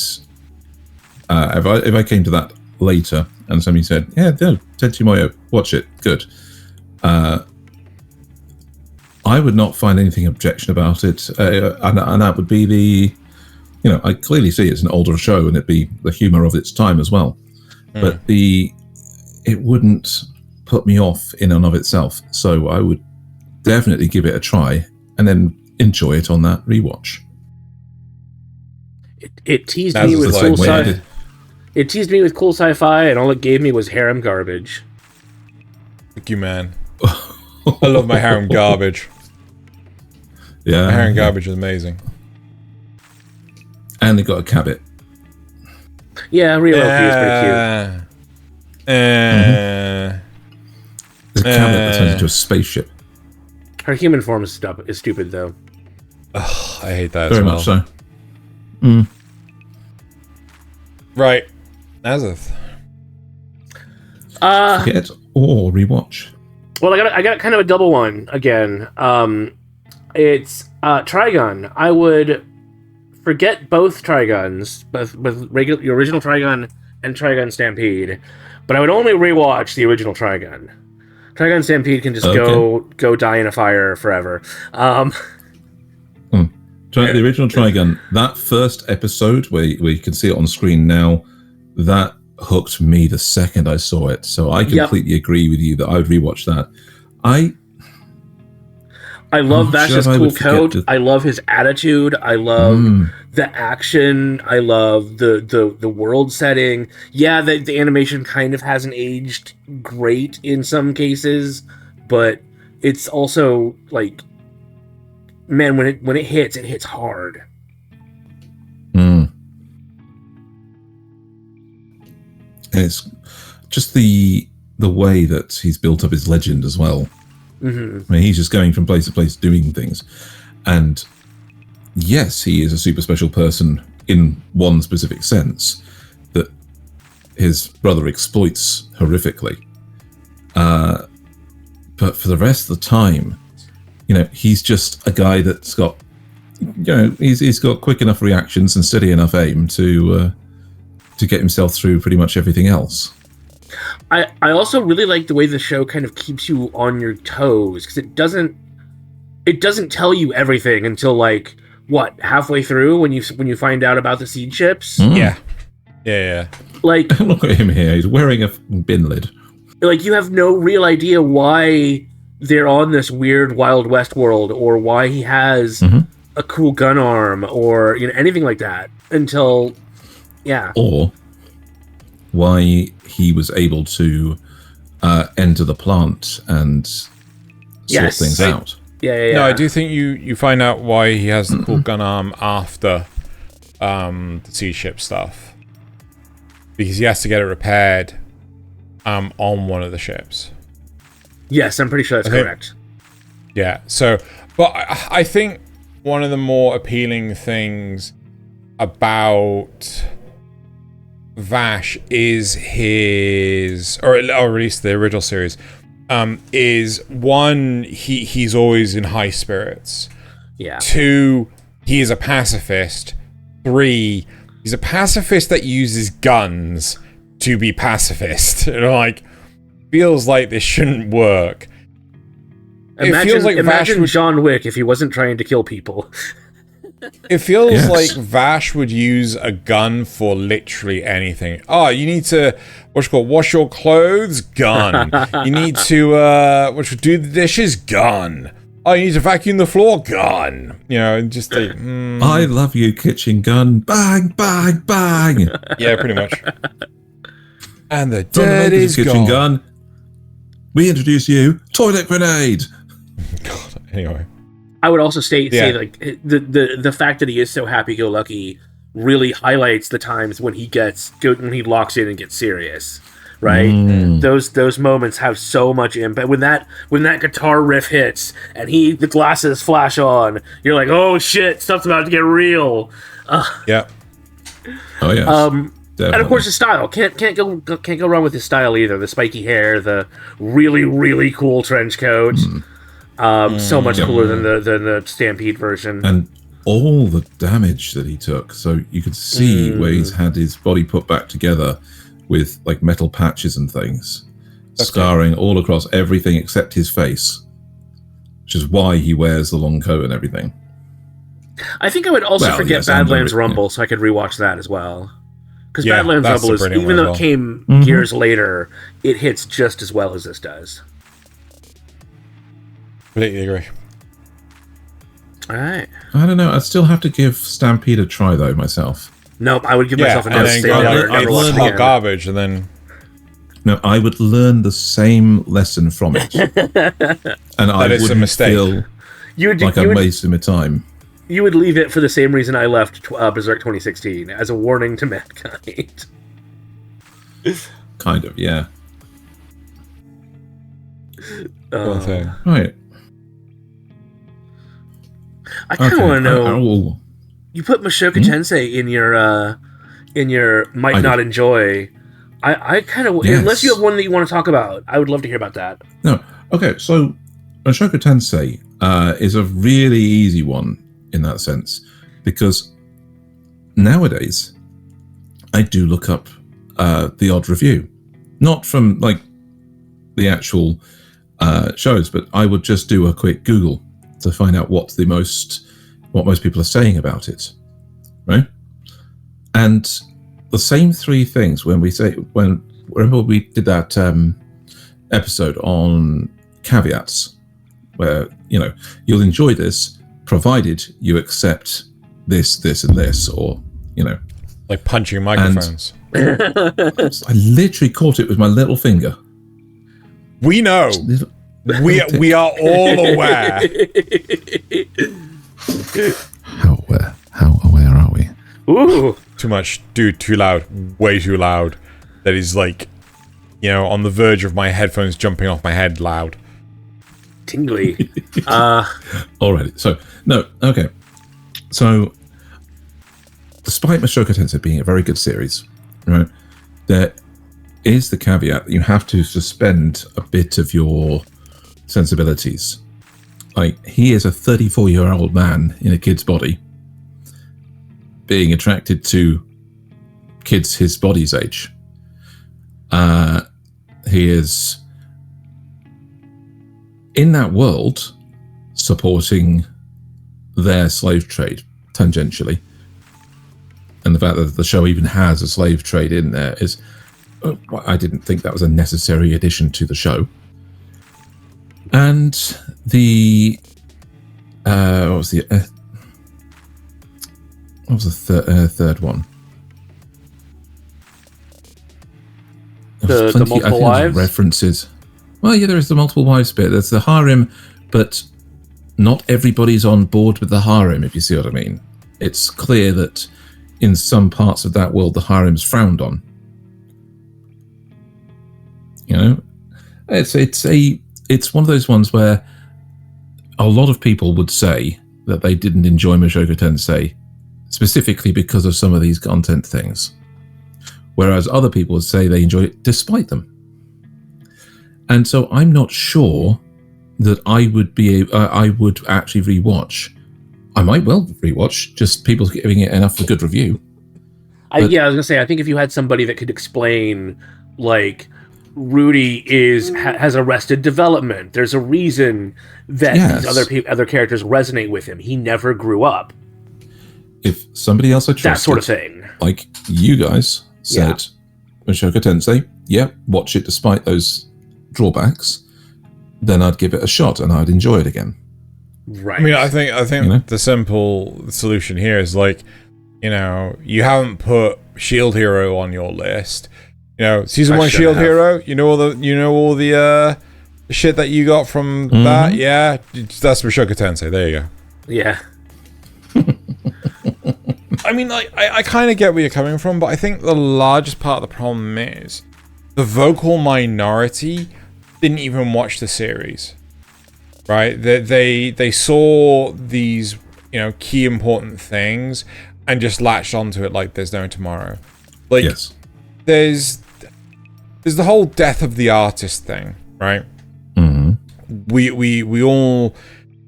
if I came to that later and somebody said, yeah, no, Tenchi Muyo, watch it, good. I would not find anything objection about it. And that would be the, I clearly see it's an older show and it'd be the humor of its time as well. But it wouldn't put me off in and of itself. So I would definitely give it a try and then enjoy it on that rewatch. It teased me with cool sci-fi. It teased me with cool sci-fi, and all it gave me was harem garbage. Thank you, man. I love my harem garbage. Yeah, my harem garbage is amazing. And they got a cabin. Yeah, Ryo-Ohki is pretty cute. There's a cabin that turns into a spaceship. Her human form is stupid, though. Ugh, I hate that Very as well. much so. Right. Nasuth. Forget or rewatch. Well, I got kind of a double one again. It's Trigun. I would forget both Triguns, both your original Trigun and Trigun Stampede, but I would only rewatch the original Trigun. Trigun Stampede can just go die in a fire forever. The original Trigun, that first episode where you can see it on screen now, that hooked me the second I saw it. So I completely agree with you that I would rewatch that. I love Vash's cool coat. I love his attitude. I love the action. I love the world setting. Yeah, the animation kind of hasn't aged great in some cases, but it's also like, man, when it hits hard. And it's just the way that he's built up his legend as well. I mean, he's just going from place to place doing things. And yes, he is a super special person in one specific sense that his brother exploits horrifically. But for the rest of the time, he's just a guy that's got, he's got quick enough reactions and steady enough aim to get himself through pretty much everything else. I also really like the way the show kind of keeps you on your toes, because it doesn't tell you everything until like halfway through when you find out about the seed ships. Yeah. Like, look at him here. He's wearing a bin lid. Like, you have no real idea why they're on this weird Wild West world, or why he has a cool gun arm, or anything like that. Until, or why he was able to enter the plant and sort things out. Yeah. No, I do think you find out why he has the cool gun arm after the sea ship stuff, because he has to get it repaired on one of the ships. Yes, I'm pretty sure that's correct. Yeah. So, but I think one of the more appealing things about Vash is his, or at least the original series, is one, he's always in high spirits. Yeah. 2, he is a pacifist. 3, he's a pacifist that uses guns to be pacifist. Like, feels like this shouldn't work. Imagine John Wick if he wasn't trying to kill people. It feels like Vash would use a gun for literally anything. Oh, you need to wash your clothes? Gun. You need to do the dishes? Gun. Oh, you need to vacuum the floor? Gun. Just like I love you, kitchen gun. Bang, bang, bang. Yeah, pretty much. And the dead is kitchen gone. Gun. We introduce you, toilet grenade. God, anyway. I would also say like the fact that he is so happy-go-lucky really highlights the times when he locks in and gets serious, right? Those moments have so much impact. When that guitar riff hits and the glasses flash on, you're like, oh shit, stuff's about to get real. Yeah. Oh yes. And of course his style can't go wrong with his style either. The spiky hair, the really really cool trench coat. So much cooler than the Stampede version. And all the damage that he took. So you could see where he's had his body put back together with like metal patches and things. Scarring all across everything except his face. Which is why he wears the long coat and everything. I think I would also forget Badlands Rumble, so I could rewatch that as well. Because Badlands Rumble is, even though it came years later, it hits just as well as this does. Completely agree. All right. I don't know. I'd still have to give Stampede a try though myself. Nope, I would give myself a no. It's hot garbage, and then. No, I would learn the same lesson from it, and I wouldn't feel like I'm wasting my time. You would leave it for the same reason I left Berserk 2016, as a warning to mankind. Kind of, yeah. Right. I kind of want to know. You put Mushoku Tensei in your might not enjoy. I kind of unless you have one that you want to talk about, I would love to hear about that. No, okay. So Mushoku Tensei is a really easy one in that sense, because nowadays I do look up the odd review, not from like the actual shows, but I would just do a quick Google to find out what most people are saying about it, right? And the same 3 things remember we did that episode on caveats, where you'll enjoy this provided you accept this, and this, or like punching microphones. I literally caught it with my little finger. We know. We are all aware. How aware are we? Ooh. Too much, dude, too loud. Way too loud. That is like, on the verge of my headphones jumping off my head loud. Tingly. Alrighty. So, no, okay. So, despite Mushoku Tensei being a very good series, right, there is the caveat that you have to suspend a bit of your sensibilities. Like, he is a 34-year-old man in a kid's body, being attracted to kids his body's age. He is in that world supporting their slave trade tangentially, and the fact that the show even has a slave trade in there is, I didn't think that was a necessary addition to the show. And the what was the third one? The multiple wives references. Well, yeah, there is the multiple wives bit. There's the harem, but not everybody's on board with the harem. If you see what I mean, it's clear that in some parts of that world, the harem's frowned on. You know, it's one of those ones where a lot of people would say that they didn't enjoy Mushoku Tensei specifically because of some of these content things, whereas other people would say they enjoy it despite them. And so I'm not sure that I would actually rewatch. I might well rewatch, just people giving it enough of a good review. I was gonna say, I think if you had somebody that could explain, like, Rudy has arrested development. There's a reason that these other characters resonate with him. He never grew up. If somebody else I trusted, that sort of thing, like you guys said, Mushoku Tensei, watch it despite those drawbacks, then I'd give it a shot and I'd enjoy it again. Right. I mean, I think the simple solution here is, like, you know, you haven't put Shield Hero on your list. You know, season 1 Shield Hero. You know all the shit that you got from that. Yeah, that's Mushoku Tensei. There you go. Yeah. I mean, like, I kind of get where you're coming from, but I think the largest part of the problem is the vocal minority didn't even watch the series, right? They saw these, you know, key important things and just latched onto it like there's no tomorrow. Like, there's the whole death of the artist thing, right? We all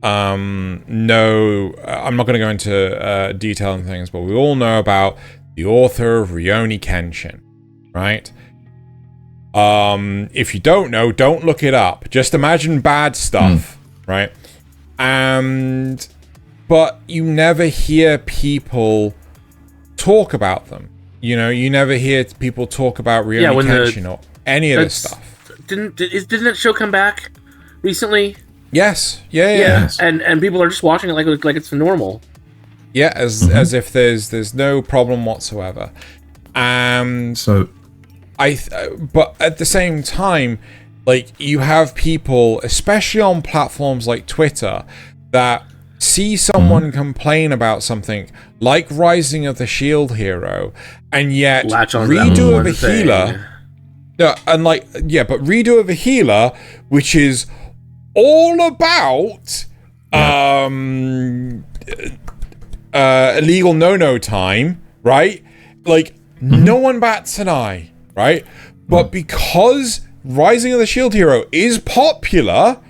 know. I'm not going to go into detail and things, but we all know about the author of Rurouni Kenshin, right? If you don't know, don't look it up. Just imagine bad stuff, right? But you never hear people talk about them. You know, you never hear people talk about Rurouni Kenshin or any of this stuff. Didn't that show come back recently? Yes. Yeah. And people are just watching it like it's normal. Yeah, as if there's no problem whatsoever. So, but at the same time, like, you have people, especially on platforms like Twitter, that see someone complain about something like Rising of the Shield Hero, and yet Redo of a Healer. No, and but Redo of a Healer, which is all about illegal no time, right? Like, no one bats an eye, right? But because Rising of the Shield Hero is popular,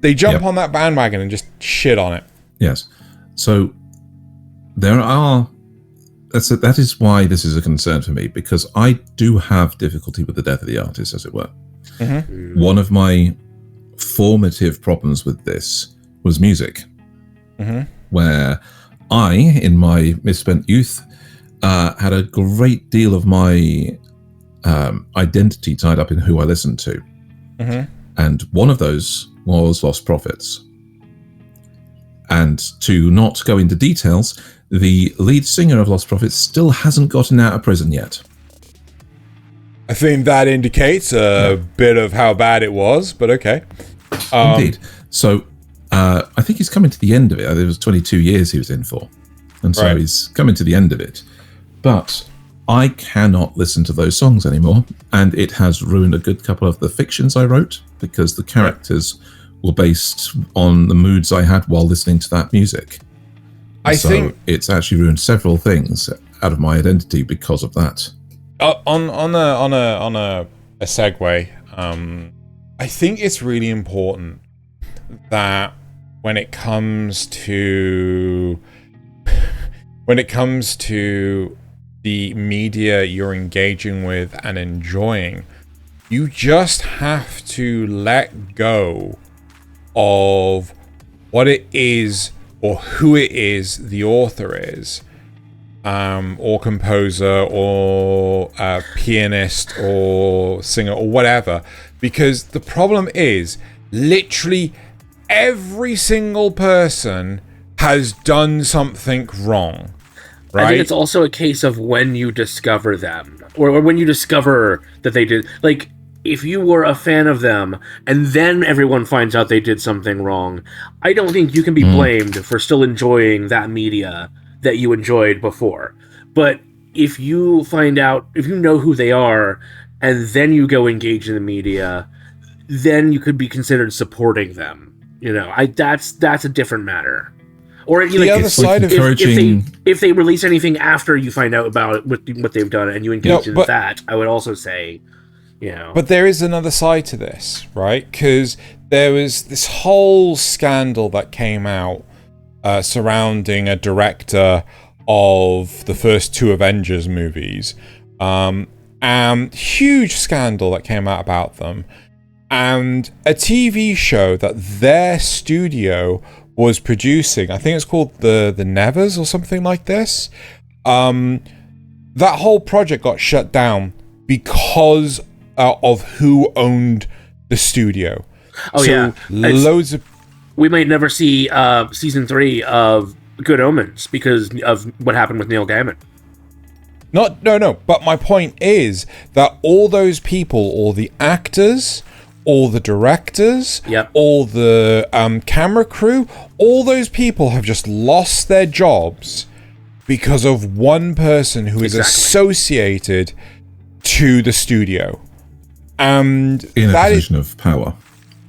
they jump on that bandwagon and just shit on it. Yes. So there are... That is why this is a concern for me, because I do have difficulty with the death of the artist, as it were. One of my formative problems with this was music, where I, in my misspent youth, had a great deal of my identity tied up in who I listened to. And one of those was Lost Prophets. And to not go into details, the lead singer of Lost Prophets still hasn't gotten out of prison yet. I think that indicates a bit of how bad it was, but okay. Indeed. So I think he's coming to the end of it. It was 22 years he was in for. And so he's coming to the end of it. But I cannot listen to those songs anymore. And it has ruined a good couple of the fictions I wrote, because the characters were based on the moods I had while listening to that music. I think it's actually ruined several things out of my identity because of that. On a segue, I think it's really important that when it comes to the media you're engaging with and enjoying, you just have to let go of what it is or who it is the author is, or composer, or pianist, or singer, or whatever. Because the problem is, literally every single person has done something wrong. Right? I think it's also a case of when you discover them, or when you discover that they did. Like, if you were a fan of them and then everyone finds out they did something wrong, I don't think you can be blamed for still enjoying that media that you enjoyed before. But if you find out, if you know who they are, and then you go engage in the media, then you could be considered supporting them. You know, that's a different matter. Or the other side of if they release anything after you find out about what they've done and you engage in that, I would also say, you know. But there is another side to this, right? Because there was this whole scandal that came out surrounding a director of the first 2 Avengers movies. And huge scandal that came out about them. And a TV show that their studio was producing, I think it's called the Nevers or something like this. That whole project got shut down because of who owned the studio. Oh, so loads of... We might never see season 3 of Good Omens because of what happened with Neil Gaiman. No. But my point is that all those people, all the actors, all the directors, all the camera crew, all those people have just lost their jobs because of one person who is associated to the studio. And in a position of power.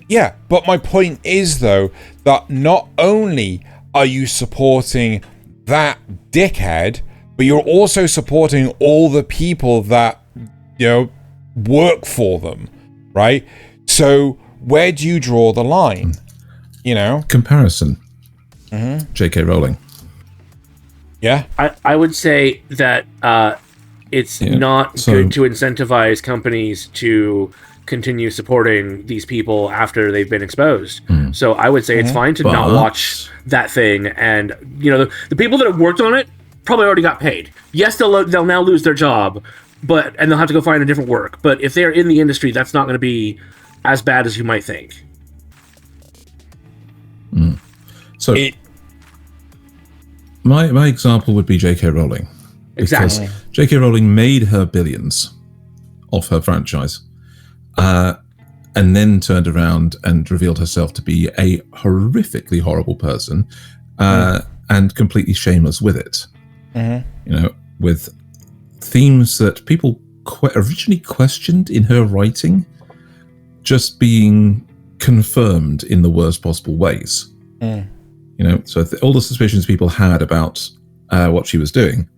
Yeah, but my point is, though, that not only are you supporting that dickhead, but you're also supporting all the people that, you know, work for them, right? So where do you draw the line? You know? Comparison. J.K. Rowling. Yeah? I would say that it's not good to incentivize companies to continue supporting these people after they've been exposed. So I would say it's fine to not watch that thing. And, you know, the people that have worked on it probably already got paid. Yes, they'll now lose their job, and they'll have to go find a different work. But if they're in the industry, that's not going to be as bad as you might think. So my example would be J.K. Rowling. Exactly. Because J.K. Rowling made her billions off her franchise, and then turned around and revealed herself to be a horrifically horrible person, and completely shameless with it. You know, with themes that people originally questioned in her writing just being confirmed in the worst possible ways. You know, so all the suspicions people had about what she was doing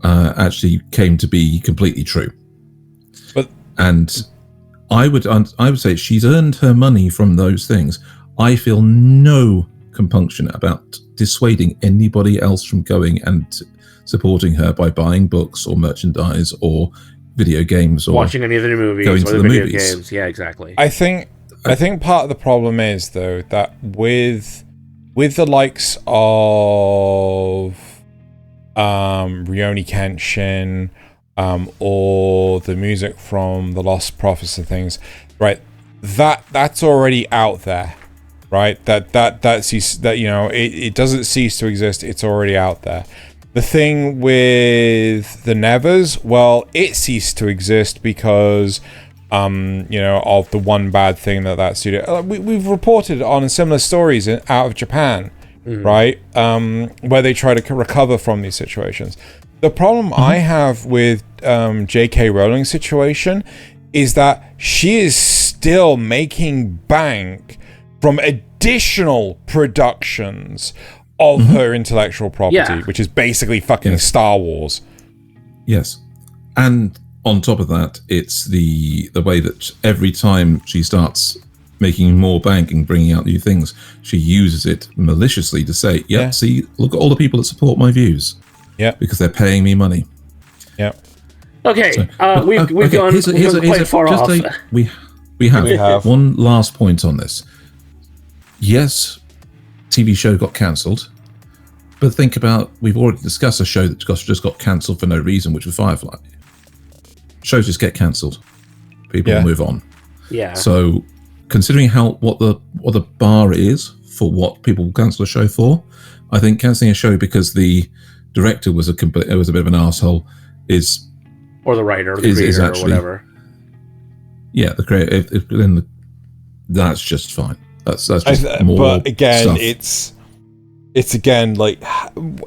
actually came to be completely true. And I would say she's earned her money from those things. I feel no compunction about dissuading anybody else from going and supporting her by buying books or merchandise or video games or watching any of the movies going or to the video movies. games. Yeah, exactly. I think part of the problem is, though, that with the likes of Rurouni Kenshin, or the music from the Lost Prophets and things, right? That's already out there, right? That you know, it doesn't cease to exist. It's already out there. The thing with the Nevers, well, it ceased to exist because, you know, of the one bad thing that studio. We've reported on similar stories out of Japan, right? Where they try to recover from these situations. The problem I have with J.K. Rowling's situation is that she is still making bank from additional productions of her intellectual property, which is basically fucking Star Wars. Yes. And on top of that, it's the way that every time she starts making more bank and bringing out new things, she uses it maliciously to say, see, look at all the people that support my views. Yeah. Because they're paying me money. Yeah. Okay. We've gone quite far off. We have one last point on this. Yes, TV show got cancelled, but think about, we've already discussed a show that just got cancelled for no reason, which was Firefly. Shows just get cancelled. People move on. Yeah. So considering what the bar is for what people cancel a show for, I think canceling a show because the director was a bit of an asshole is, or the writer, or the creator, actually, or whatever. Yeah, the creator. Then that's just fine. That's just more. But again, stuff. it's again like,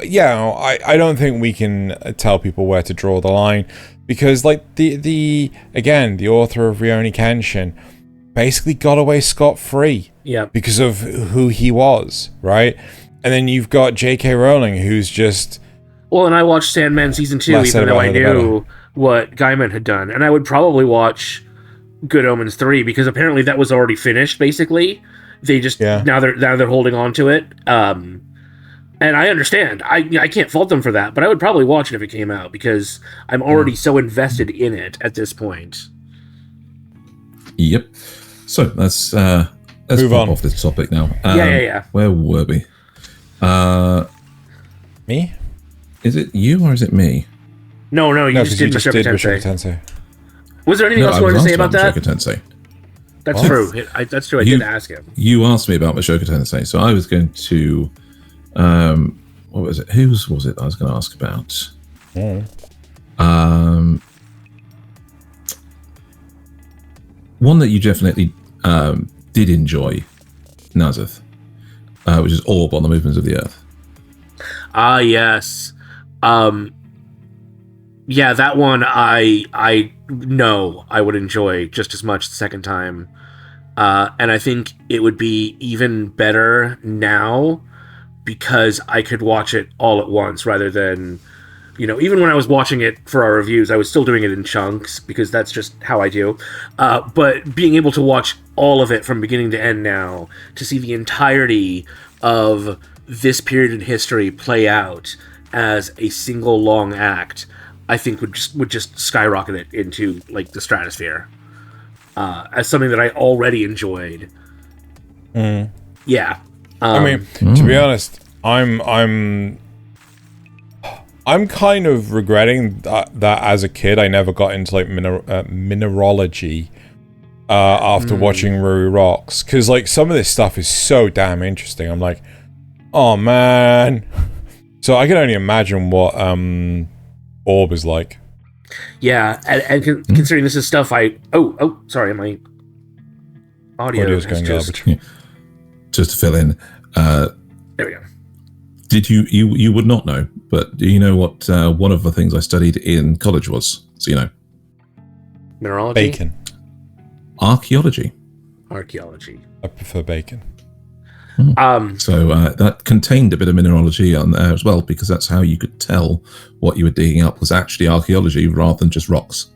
yeah, I don't think we can tell people where to draw the line, because like the author of Rurouni Kenshin basically got away scot-free. Yeah. Because of who he was, right? And then you've got J.K. Rowling, who's just... Well, and I watched Sandman Season 2, even though I knew what Gaiman had done. And I would probably watch Good Omens 3, because apparently that was already finished, basically. They just... Yeah. Now they're holding on to it. And I understand. I can't fault them for that, but I would probably watch it if it came out, because I'm already so invested in it at this point. Yep. So, let's move on off this topic now. Yeah. Where were we? Me? Is it you or is it me? No, you just did Mushoku Tensei. Was there anything else you wanted to say about that? Mushoku Tensei. That's true. That's true. I did ask him. You asked me about Mushoku Tensei, so I was going to... what was it? Whose was it I was going to ask about? One that you definitely did enjoy, Nasuth, which is Orb on the Movements of the Earth. Ah, yes. Yeah, that one I know I would enjoy just as much the second time. And I think it would be even better now because I could watch it all at once rather than, even when I was watching it for our reviews, I was still doing it in chunks because that's just how I do. But being able to watch all of it from beginning to end now, to see the entirety of this period in history play out as a single long act, I think would just skyrocket it into like the stratosphere as something that I already enjoyed. Yeah. I mean, to be honest, I'm kind of regretting that as a kid I never got into like mineralogy after watching Ruri Rocks, because like some of this stuff is so damn interesting. I'm like, oh man. So I can only imagine what Orb is like. Yeah, and considering this is stuff sorry, my audio is going garbage. Just to fill in, there we go. Did you would not know, but do you know what one of the things I studied in college was? So you know, mineralogy, bacon, archaeology. I prefer bacon. So that contained a bit of mineralogy on there as well, because that's how you could tell what you were digging up was actually archaeology rather than just rocks.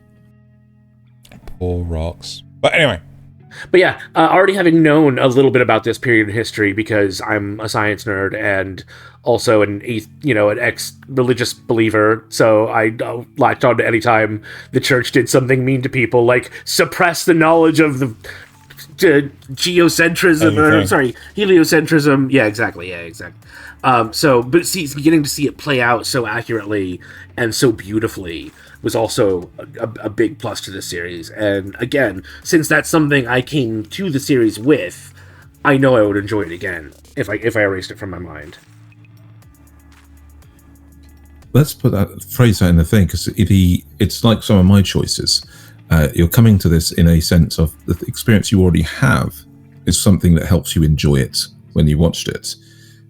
Poor rocks. But anyway. But yeah, already having known a little bit about this period in history, because I'm a science nerd and also an ex-religious believer, so I latched on to any time the church did something mean to people, like suppress the knowledge of the heliocentrism. Yeah, exactly. But getting to see it play out so accurately and so beautifully was also a big plus to this series. And again, since that's something I came to the series with, I know I would enjoy it again if I erased it from my mind. Let's put that phrase out in the thing, because it's like some of my choices. You're coming to this in a sense of the experience you already have is something that helps you enjoy it when you watched it.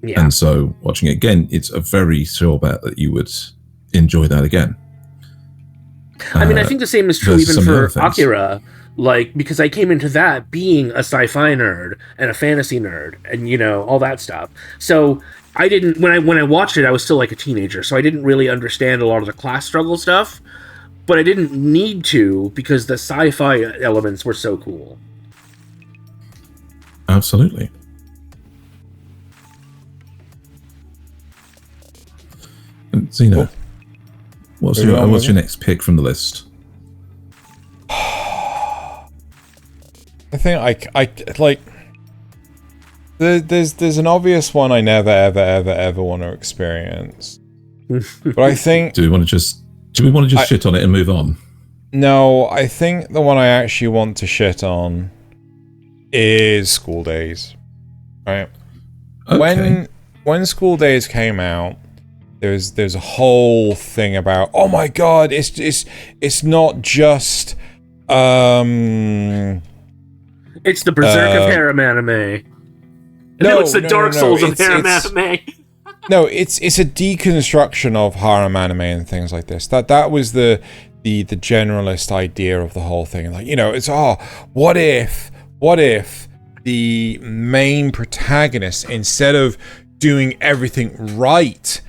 Yeah. And so watching it again, it's a very sure bet that you would enjoy that again. I mean, I think the same is true even for Akira, because I came into that being a sci-fi nerd and a fantasy nerd and, all that stuff. So I didn't, when I watched it, I was still like a teenager, so I didn't really understand a lot of the class struggle stuff, but I didn't need to because the sci-fi elements were so cool. Absolutely. And Xeno, what's your next pick from the list? I think I like. There's an obvious one I never ever want to experience, but I think. Do we want to just shit on it and move on? No, I think the one I actually want to shit on is School Days, right? Okay. When School Days came out, there's a whole thing about, oh my god, it's not just It's the Berserk of harem anime. No, it's the Dark Souls of harem anime. No, it's a deconstruction of harem anime and things like this. That was the generalist idea of the whole thing. Like, you know, it's what if the main protagonist, instead of doing everything right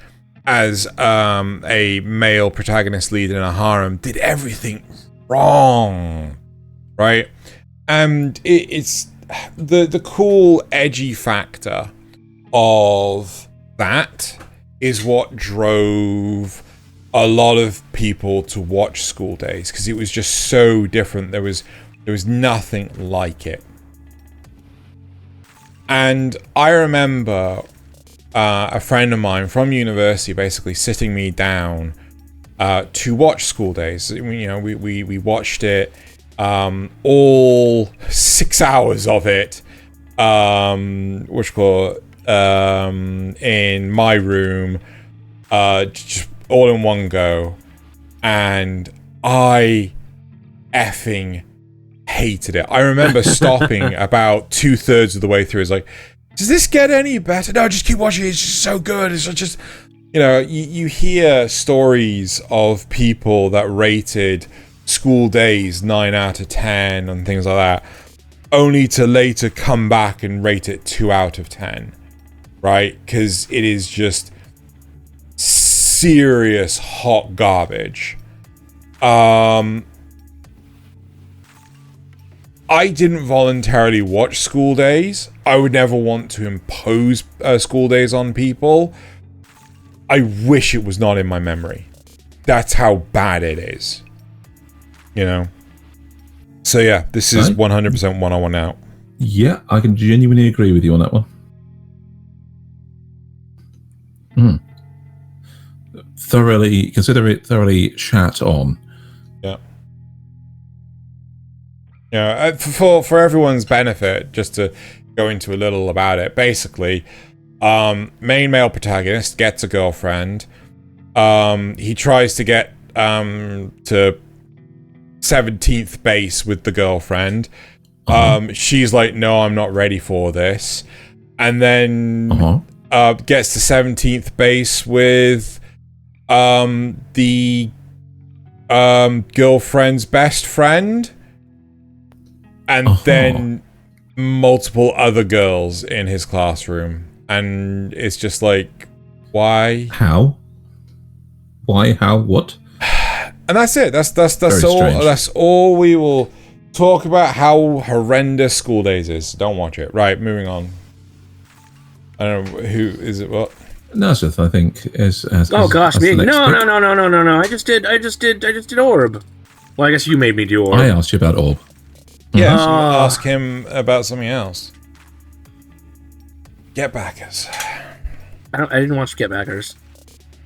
as a male protagonist lead in a harem, did everything wrong, right? And it's the cool edgy factor of that is what drove a lot of people to watch School Days, because it was just so different. There was nothing like it. And I remember a friend of mine from university basically sitting me down to watch School Days. You know, we watched it, all 6 hours of it, in my room, just all in one go, and I effing hated it. I remember stopping about 2/3 of the way through. It's like, does this get any better? No, just keep watching it. It's just so good. It's just, you know, you hear stories of people that rated School Days 9 out of 10 and things like that, only to later come back and rate it 2 out of 10, right? Because it is just serious hot garbage. I didn't voluntarily watch School Days. I would never want to impose School Days on people. I wish it was not in my memory. That's how bad it is. You know? So yeah, this is 100% 101 out. Yeah, I can genuinely agree with you on that one. Consider it thoroughly shat on. Yeah. Yeah, for everyone's benefit, just to go into a little about it. Basically, main male protagonist gets a girlfriend. He tries to get to 17th base with the girlfriend. She's like, no, I'm not ready for this. And then gets to 17th base with the girlfriend's best friend. And then multiple other girls in his classroom. And it's just like, why? How? Why? How? What? And that's it. That's all. Strange. That's all we will talk about. How horrendous School Days is. Don't watch it. Right. Moving on. I don't know who is it. What? Nasuth, I think, is. Oh gosh, me. No. I just did Orb. Well, I guess you made me do Orb. I asked you about Orb. Yeah, so ask him about something else. Get Backers. I didn't watch Get Backers.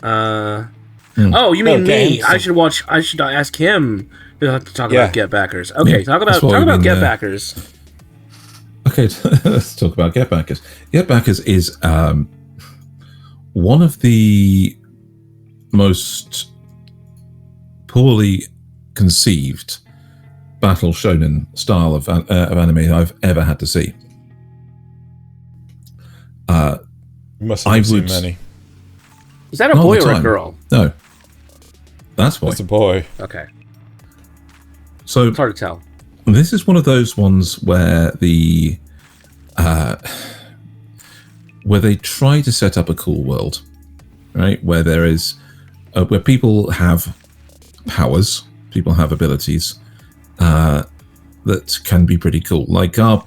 Oh, you mean me? I should ask him to talk about Get Backers. Okay, talk about Get Backers. Okay, let's talk about Get Backers. Get Backers is one of the most poorly conceived battle shonen style of anime I've ever had to see. You must have seen many. Is that a boy or a girl? No, that's boy. That's a boy. Okay. So it's hard to tell. This is one of those ones where where they try to set up a cool world, right? Where there is, where people have powers, people have abilities that can be pretty cool. Like our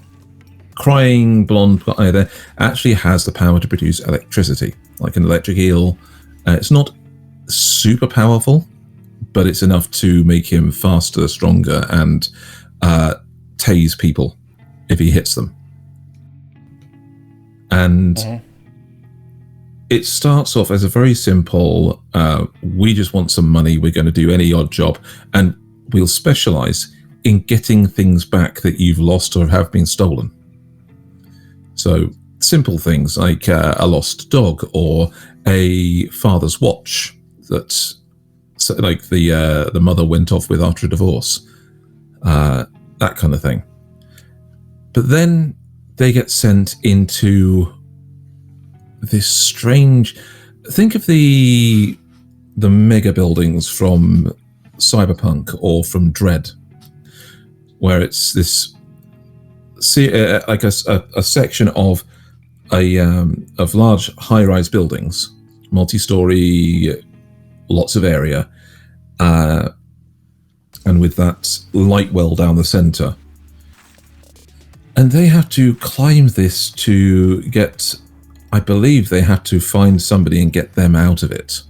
crying blonde guy there actually has the power to produce electricity, like an electric eel. It's not super powerful, but it's enough to make him faster, stronger, and tase people if he hits them. And it starts off as a very simple, we just want some money, we're going to do any odd job, and we'll specialize in getting things back that you've lost or have been stolen. So simple things like a lost dog or a father's watch that, so, like the mother went off with after a divorce, that kind of thing. But then they get sent into this strange. Think of the mega buildings from Cyberpunk or from Dread, where it's this like a section of of large high-rise buildings, multi-story, lots of area, and with that light well down the center. And they have to climb this to get, I believe they have to find somebody and get them out of it.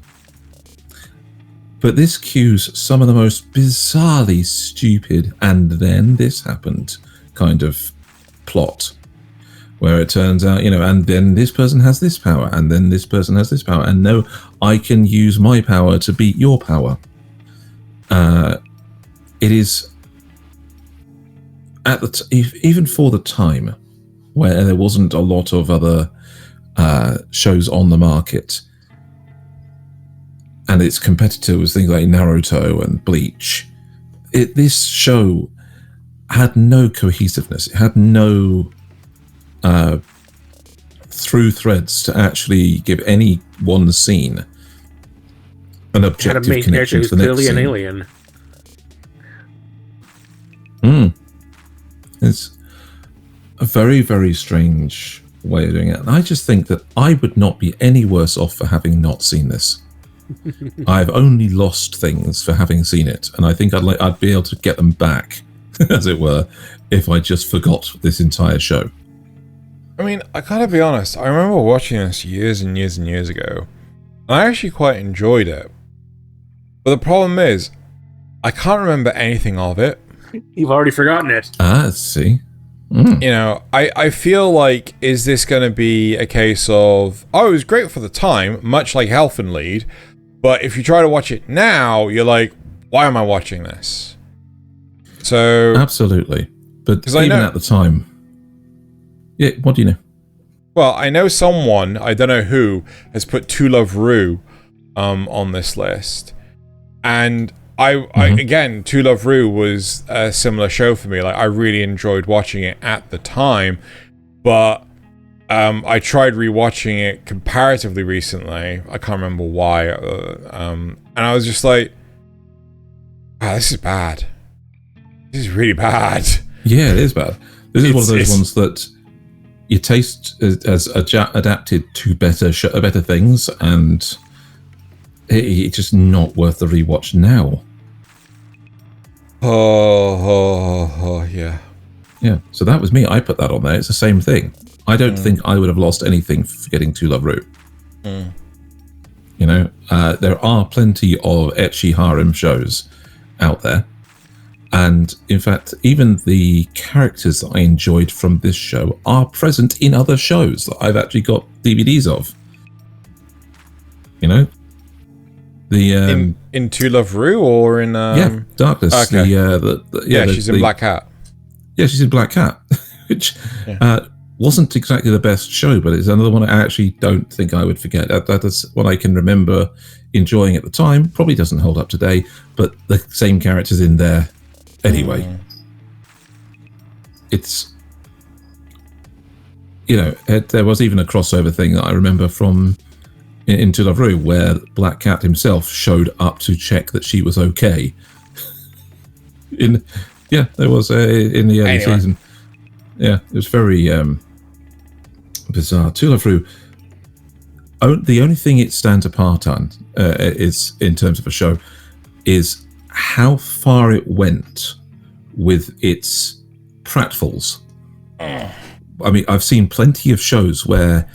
But this cues some of the most bizarrely stupid "and then this happened" kind of plot, where it turns out, and then this person has this power, and then this person has this power, and no, I can use my power to beat your power. It is, at even for the time, where there wasn't a lot of other shows on the market, and its competitors, things like Naruto and Bleach, this show had no cohesiveness. It had no through threads to actually give any one scene an objective connection to the next clearly scene. An alien. It's a very, very strange way of doing it. And I just think that I would not be any worse off for having not seen this. I've only lost things for having seen it, and I think I'd be able to get them back, as it were, if I just forgot this entire show. I mean, I gotta be honest, I remember watching this years and years and years ago, and I actually quite enjoyed it. But the problem is, I can't remember anything of it. You've already forgotten it. Let's see. I feel like, is this going to be a case of, oh, it was great for the time, much like Health and Lead, but if you try to watch it now, you're like, why am I watching this? So absolutely. But even at the time, yeah, what do you know? Well, I know someone, I don't know who, has put To Love Ru on this list, and I again, To Love Ru was a similar show for me. Like, I really enjoyed watching it at the time, but I tried rewatching it comparatively recently. I can't remember why, and I was just like, wow, this is bad. This is really bad. Yeah, it is bad. This is one of those ones that your taste has adapted to better things, and it's just not worth the rewatch now. Yeah. Yeah, so that was me. I put that on there. It's the same thing. I don't think I would have lost anything for getting To Love Ru. There are plenty of ecchi harem shows out there. And in fact, even the characters that I enjoyed from this show are present in other shows that I've actually got DVDs of. In To Love Ru or in Darkness. Okay. She's in Black Cat. Yeah, she's in Black Cat, which wasn't exactly the best show, but it's another one I actually don't think I would forget. That is what I can remember enjoying at the time. Probably doesn't hold up today, but the same characters in there anyway. It's, there was even a crossover thing that I remember from in To Love Ru, where Black Cat himself showed up to check that she was okay. There was in the early season. Yeah, it was very bizarre. To Love Ru, the only thing it stands apart on is, in terms of a show, is how far it went with its pratfalls. I mean, I've seen plenty of shows where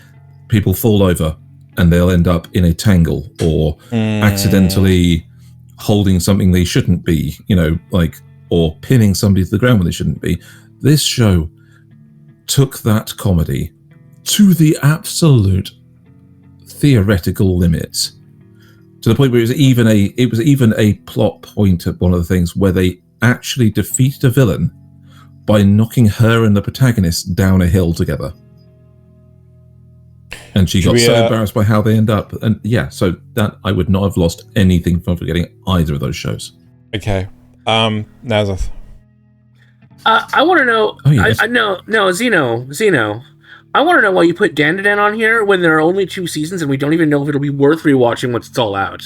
people fall over and they'll end up in a tangle or accidentally holding something they shouldn't be, or pinning somebody to the ground when they shouldn't be. This show took that comedy to the absolute theoretical limit, to the point where it was even a plot point at one of the things where they actually defeated a villain by knocking her and the protagonist down a hill together. And she got so embarrassed by how they end up. And yeah, so that I would not have lost anything from forgetting either of those shows. Okay. Nasuth. I want to know. Oh, yes. No, Xeno. I want to know why you put Dandadan on here when there are only 2 seasons and we don't even know if it'll be worth rewatching once it's all out.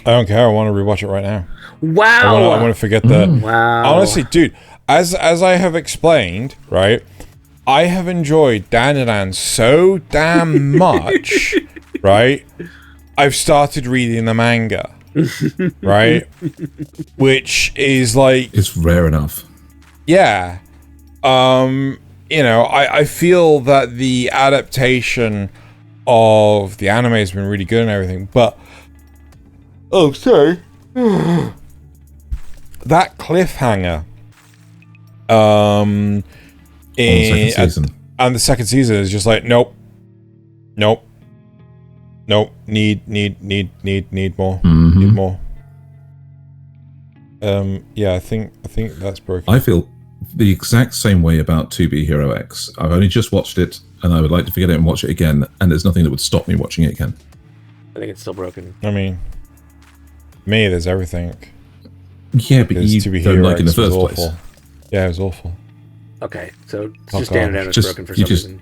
I don't care. I want to rewatch it right now. Wow. I want to forget that. Wow. Honestly, dude, as I have explained, right, I have enjoyed Dandadan so damn much, right? I've started reading the manga, right? Which is like... It's rare enough. Yeah. You know, I feel that the adaptation of the anime has been really good and everything, but... Oh, sorry. That cliffhanger... on the second season. And the second season is just like, nope, need more, need more. Yeah, I think that's broken. I feel the exact same way about 2B Hero X. I've only just watched it, and I would like to forget it and watch it again, and there's nothing that would stop me watching it again. I think it's still broken. I mean, me, there's everything. Yeah, but you don't like it in the first place. Yeah, it was awful. Okay, so it's just Dandadan is broken for some reason.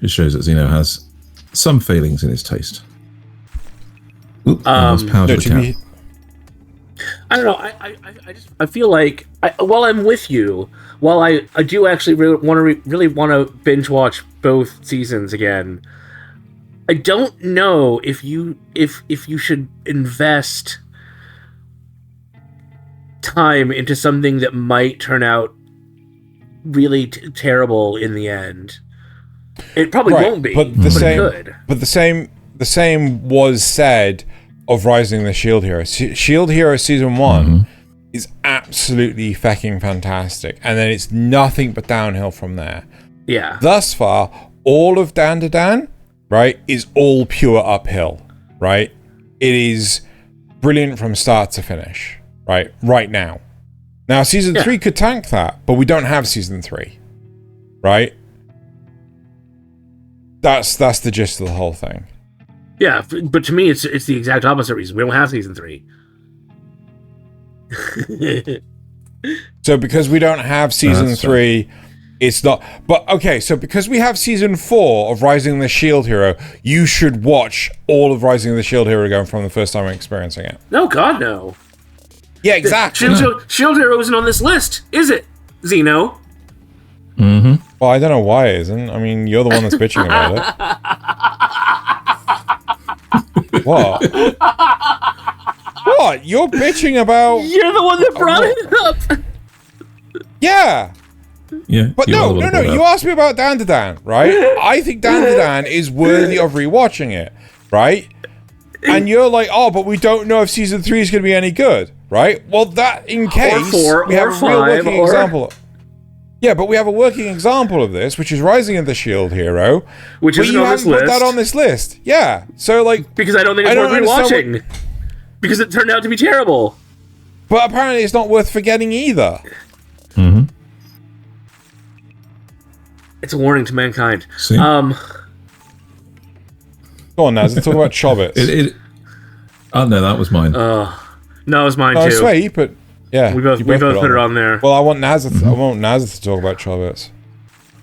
It shows that Xeno has some failings in his taste. Oop, I don't know. I feel like while I'm with you, while I do actually really want to binge watch both seasons again, I don't know if you should invest time into something that might turn out really terrible in the end. It probably won't be, but it could. But the same was said of Rising of the Shield Hero. Shield Hero Season 1 is absolutely fucking fantastic, and then it's nothing but downhill from there. Yeah. Thus far, all of Dandadan, right, is all pure uphill, right? It is brilliant from start to finish, right now. Now, Season 3 could tank that, but we don't have Season 3, right? That's the gist of the whole thing. Yeah, but to me, it's the exact opposite reason. We don't have Season 3. So because we don't have Season 3, it's not... But, okay, so because we have Season 4 of Rising the Shield Hero, you should watch all of Rising the Shield Hero again from the first time experiencing it. No, God, no. Yeah, exactly. Shield Hero isn't on this list, is it, Xeno? Well, I don't know why it isn't. I mean, you're the one that's bitching about it. What? What? You're bitching about... You're the one that brought it up! Yeah. Yeah. But no. You asked me about Dandadan, right? I think Dandadan is worthy of rewatching it, right? And you're like, oh, but we don't know if Season 3 is going to be any good, right? Well, that in case... Or 4, we have or a real 5, working example. Yeah, but we have a working example of this, which is Rising of the Shield Hero, which isn't on this list. Put that on this list. Yeah, so like because I don't think it's worth rewatching because it turned out to be terrible. But apparently, it's not worth forgetting either. It's a warning to mankind. See? Go on, Naz. Let's talk about Chobits. Oh no, that was mine. No, it was mine too. I swear you put. Yeah, we both put it on there. Well, I want Nasuth. I want Nasuth to talk about Chobits.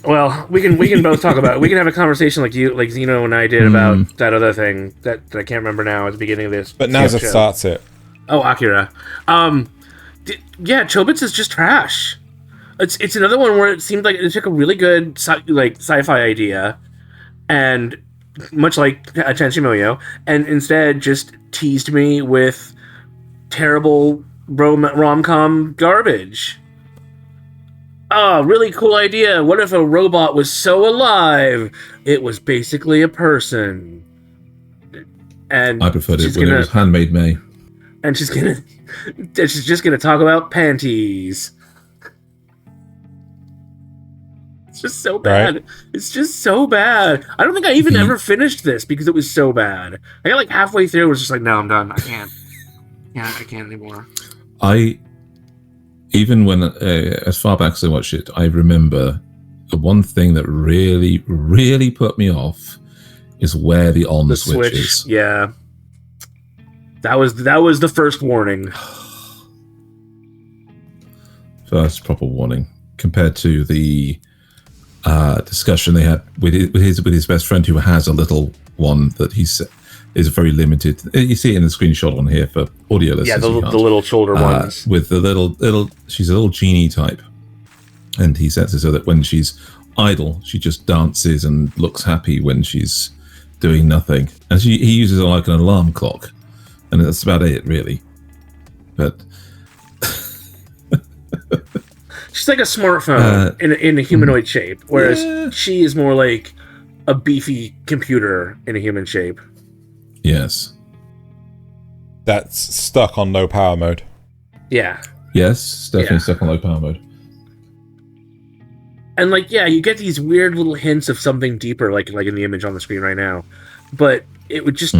Well, we can both talk about it. We can have a conversation like Xeno and I did about that other thing that I can't remember now at the beginning of this. But Nasuth starts it. Oh, Akira. Yeah, Chobits is just trash. It's another one where it seemed like it took a really good sci-fi idea, and much like Tenchi Muyo, and instead just teased me with terrible rom-com garbage. Oh, really cool idea. What if a robot was so alive it was basically a person? And I preferred it when it was Handmaid May. And she's just gonna talk about panties. It's just so bad. Right. It's just so bad. I don't think I even ever finished this because it was so bad. I got like halfway through, it was just like, no, I'm done. I can't. Yeah, I can't anymore. Even when, as far back as I watched it, I remember the one thing that really, really put me off is where the switch is. Yeah. That was the first warning. First proper warning compared to the discussion they had with his best friend, who has a little one that is very limited. You see it in the screenshot on here for audio listeners. Yeah, the little shoulder ones with the little. She's a little genie type, and he sets it so that when she's idle, she just dances and looks happy when she's doing nothing. And he uses it like an alarm clock, and that's about it, really. But she's like a smartphone in a humanoid shape, whereas she is more like a beefy computer in a human shape. Yes. That's stuck on low power mode. Yeah. Yes, definitely stuck on low power mode. And you get these weird little hints of something deeper, like in the image on the screen right now, but it just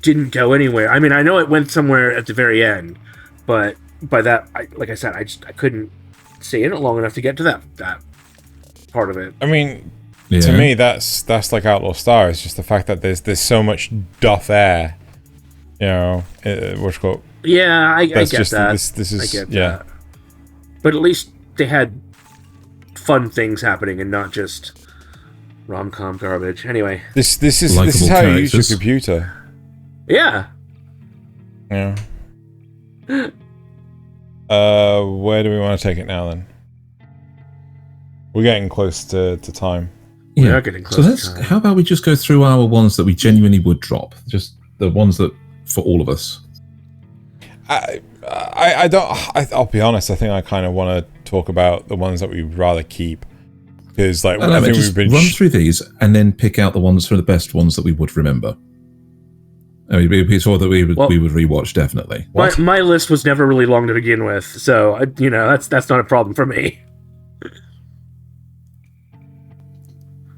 didn't go anywhere. I mean, I know it went somewhere at the very end, but by that, like I said, I couldn't stay in it long enough to get to that part of it. I mean, to me, that's like Outlaw Star. It's just the fact that there's so much doth there. What's called? Yeah, I get just, that. This is, I get that. But at least they had fun things happening and not just rom-com garbage. Anyway, this is how you use your computer. Yeah. Yeah. Where do we want to take it now then? We're getting close to time. Yeah. We are getting close to time. How about we just go through our ones that we genuinely would drop? Just the ones that for all of us. I'll be honest, I think I kind of want to talk about the ones that we'd rather keep. Because I think we've been... run through these and then pick out the ones for the best ones that we would remember. I mean, we saw that we would rewatch, definitely. My list was never really long to begin with, so that's not a problem for me.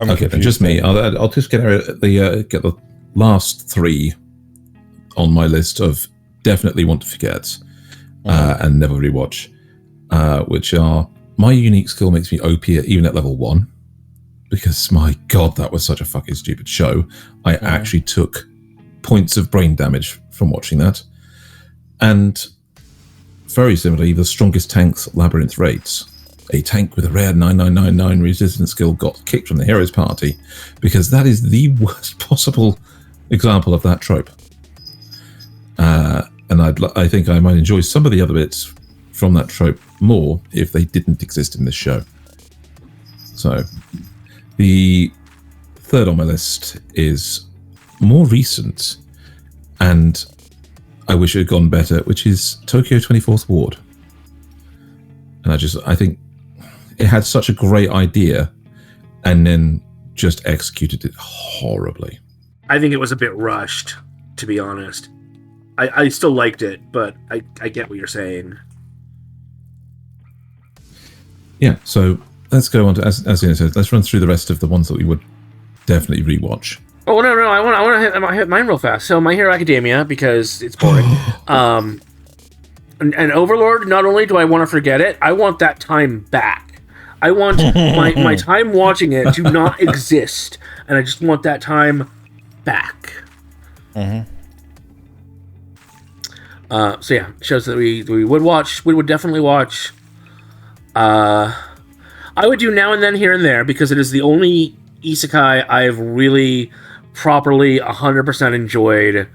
Okay, then just me. I'll just get the last three on my list of definitely want to forget and never rewatch, which are my unique skill makes me OP even at level 1, because my god, that was such a fucking stupid show. I actually took points of brain damage from watching that. And very similarly, the strongest tanks labyrinth raids. A tank with a rare 9999 resistance skill got kicked from the hero's party, because that is the worst possible example of that trope. And I think I might enjoy some of the other bits from that trope more if they didn't exist in this show. So, the third on my list is more recent, and I wish it had gone better, which is Tokyo 24th Ward. And I think it had such a great idea and then just executed it horribly. I think it was a bit rushed, to be honest. I still liked it, but I get what you're saying. Yeah, so let's go on to, as Ian said, let's run through the rest of the ones that we would definitely rewatch. Oh, no, I want to hit mine real fast. So, My Hero Academia, because it's boring. And Overlord, not only do I want to forget it, I want that time back. I want my time watching it to not exist, and I just want that time back. Mm-hmm. So yeah, shows that we would watch. We would definitely watch. I would do now and then, here and there, because it is the only isekai I've really properly 100% enjoyed,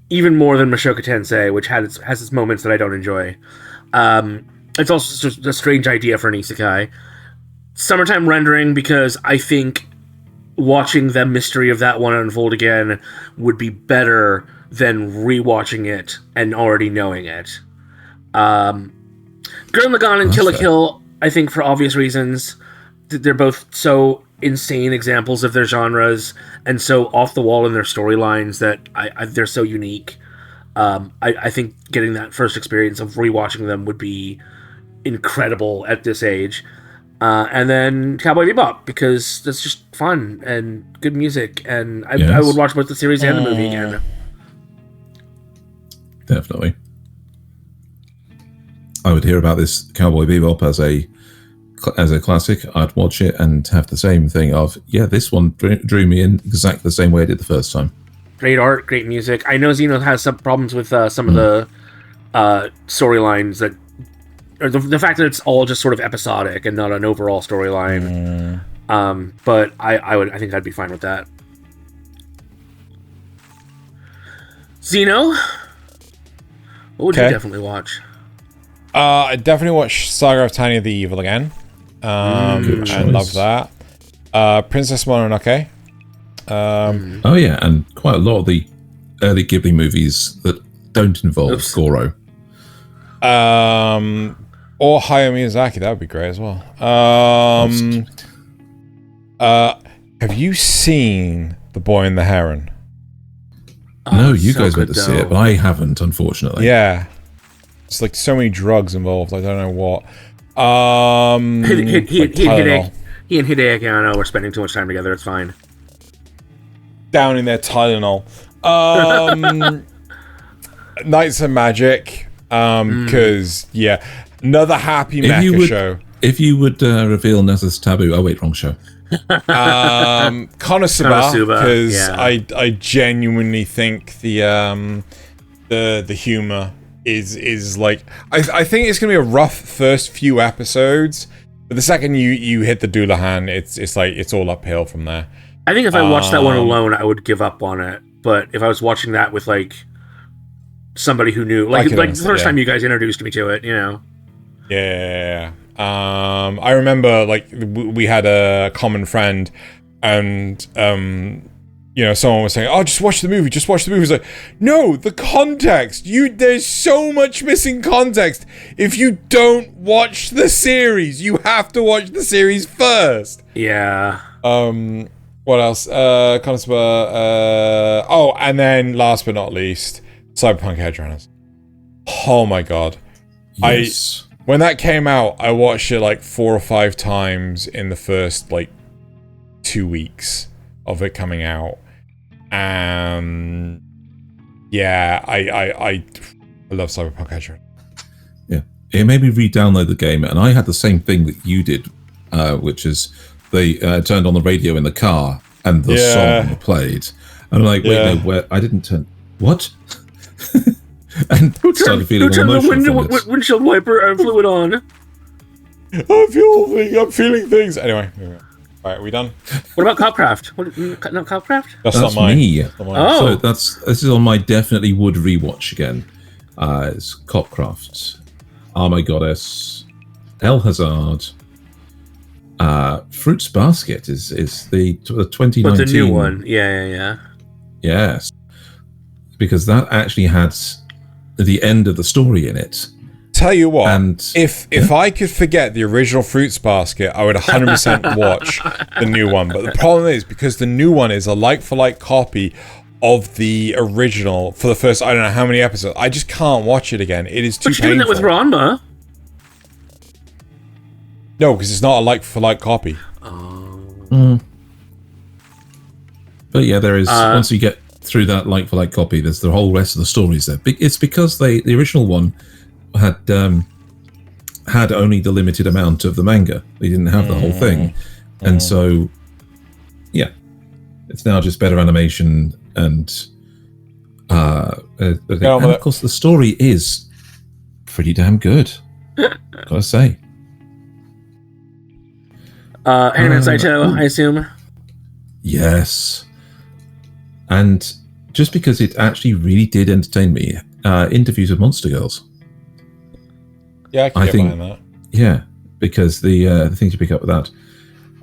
even more than Mushoku Tensei, which has its moments that I don't enjoy. It's also just a strange idea for an isekai. Summertime Rendering, because I think watching the mystery of that one unfold again would be better than rewatching it and already knowing it. Gurren Lagann and Kill la Kill, I think for obvious reasons. They're both so insane examples of their genres and so off the wall in their storylines that they're so unique. I think getting that first experience of rewatching them would be incredible at this age. And then Cowboy Bebop, because that's just fun and good music, and I would watch both the series and the movie again. Definitely. I would hear about this Cowboy Bebop as a as a classic, I'd watch it and have the same thing of, yeah, this one drew me in exactly the same way I did the first time. Great art, great music. I know Xeno has some problems with some of the storylines that, or the fact that it's all just sort of episodic and not an overall storyline. But I think I'd be fine with that. Xeno, what would you definitely watch? I definitely watch Saga of Tanya the Evil again. I love that. Princess Mononoke. Oh yeah, and quite a lot of the early Ghibli movies that don't involve Goro. Or Hayao Miyazaki, that would be great as well. Have you seen The Boy and the Heron? No, you guys went to see it, but I haven't, unfortunately. Yeah. It's like so many drugs involved, I don't know what. He and Hideaki Anno are spending too much time together, it's fine. Down in their Tylenol. Knights of Magic. Because, yeah, another happy mecha show. If you would reveal Nasuth's taboo... Oh, wait, wrong show. Konosuba, because I genuinely think the humor is like... I think it's going to be a rough first few episodes, but the second you hit the Doulahan, it's like, it's all uphill from there. I think if I watched that one alone, I would give up on it. But if I was watching that with, like, somebody who knew... Like the first time you guys introduced me to it, you know? Yeah. I remember, like, we had a common friend, and, you know, someone was saying, oh, just watch the movie. It's like, no, the context. There's so much missing context. If you don't watch the series, you have to watch the series first. Yeah. What else? Konosuba, oh, and then last but not least, Cyberpunk Edgerunners. Oh my god. Yes. When that came out, I watched it like 4 or 5 times in the first like 2 weeks of it coming out. Yeah, I love Cyberpunk Edgerunners. Yeah. It made me re-download the game, and I had the same thing that you did, which is they turned on the radio in the car and the song played. And I'm like, wait, no, where? I didn't turn... What? And started feeling all emotional from it. Windshield wiper fluid on. I'm feeling things. Anyway. All right, are we done? What about Copcraft? No, Copcraft? That's not me. Oh. So this is on my definitely would rewatch again. It's Copcraft, Armor Goddess, El Hazard, Fruits Basket is the 2019. But the new one, yeah. Yes, because that actually had the end of the story in it. Tell you what, if I could forget the original Fruits Basket, I would 100% watch the new one. But the problem is, because the new one is a like-for-like copy of the original for the first, I don't know how many episodes, I just can't watch it again. It is too painful. But you're doing that with Ranma. No, because it's not a like-for-like copy. But yeah, there is, once you get through that like-for-like copy, there's the whole rest of the stories there. It's because the original one had only the limited amount of the manga. They didn't have the whole thing. And so, yeah, it's now just better animation and of course the story is pretty damn good, gotta say. Anime Saito, I assume. Yes. And just because it actually really did entertain me, Interviews with Monster Girls. Yeah, I can get behind that. Yeah, because the thing to pick up with that.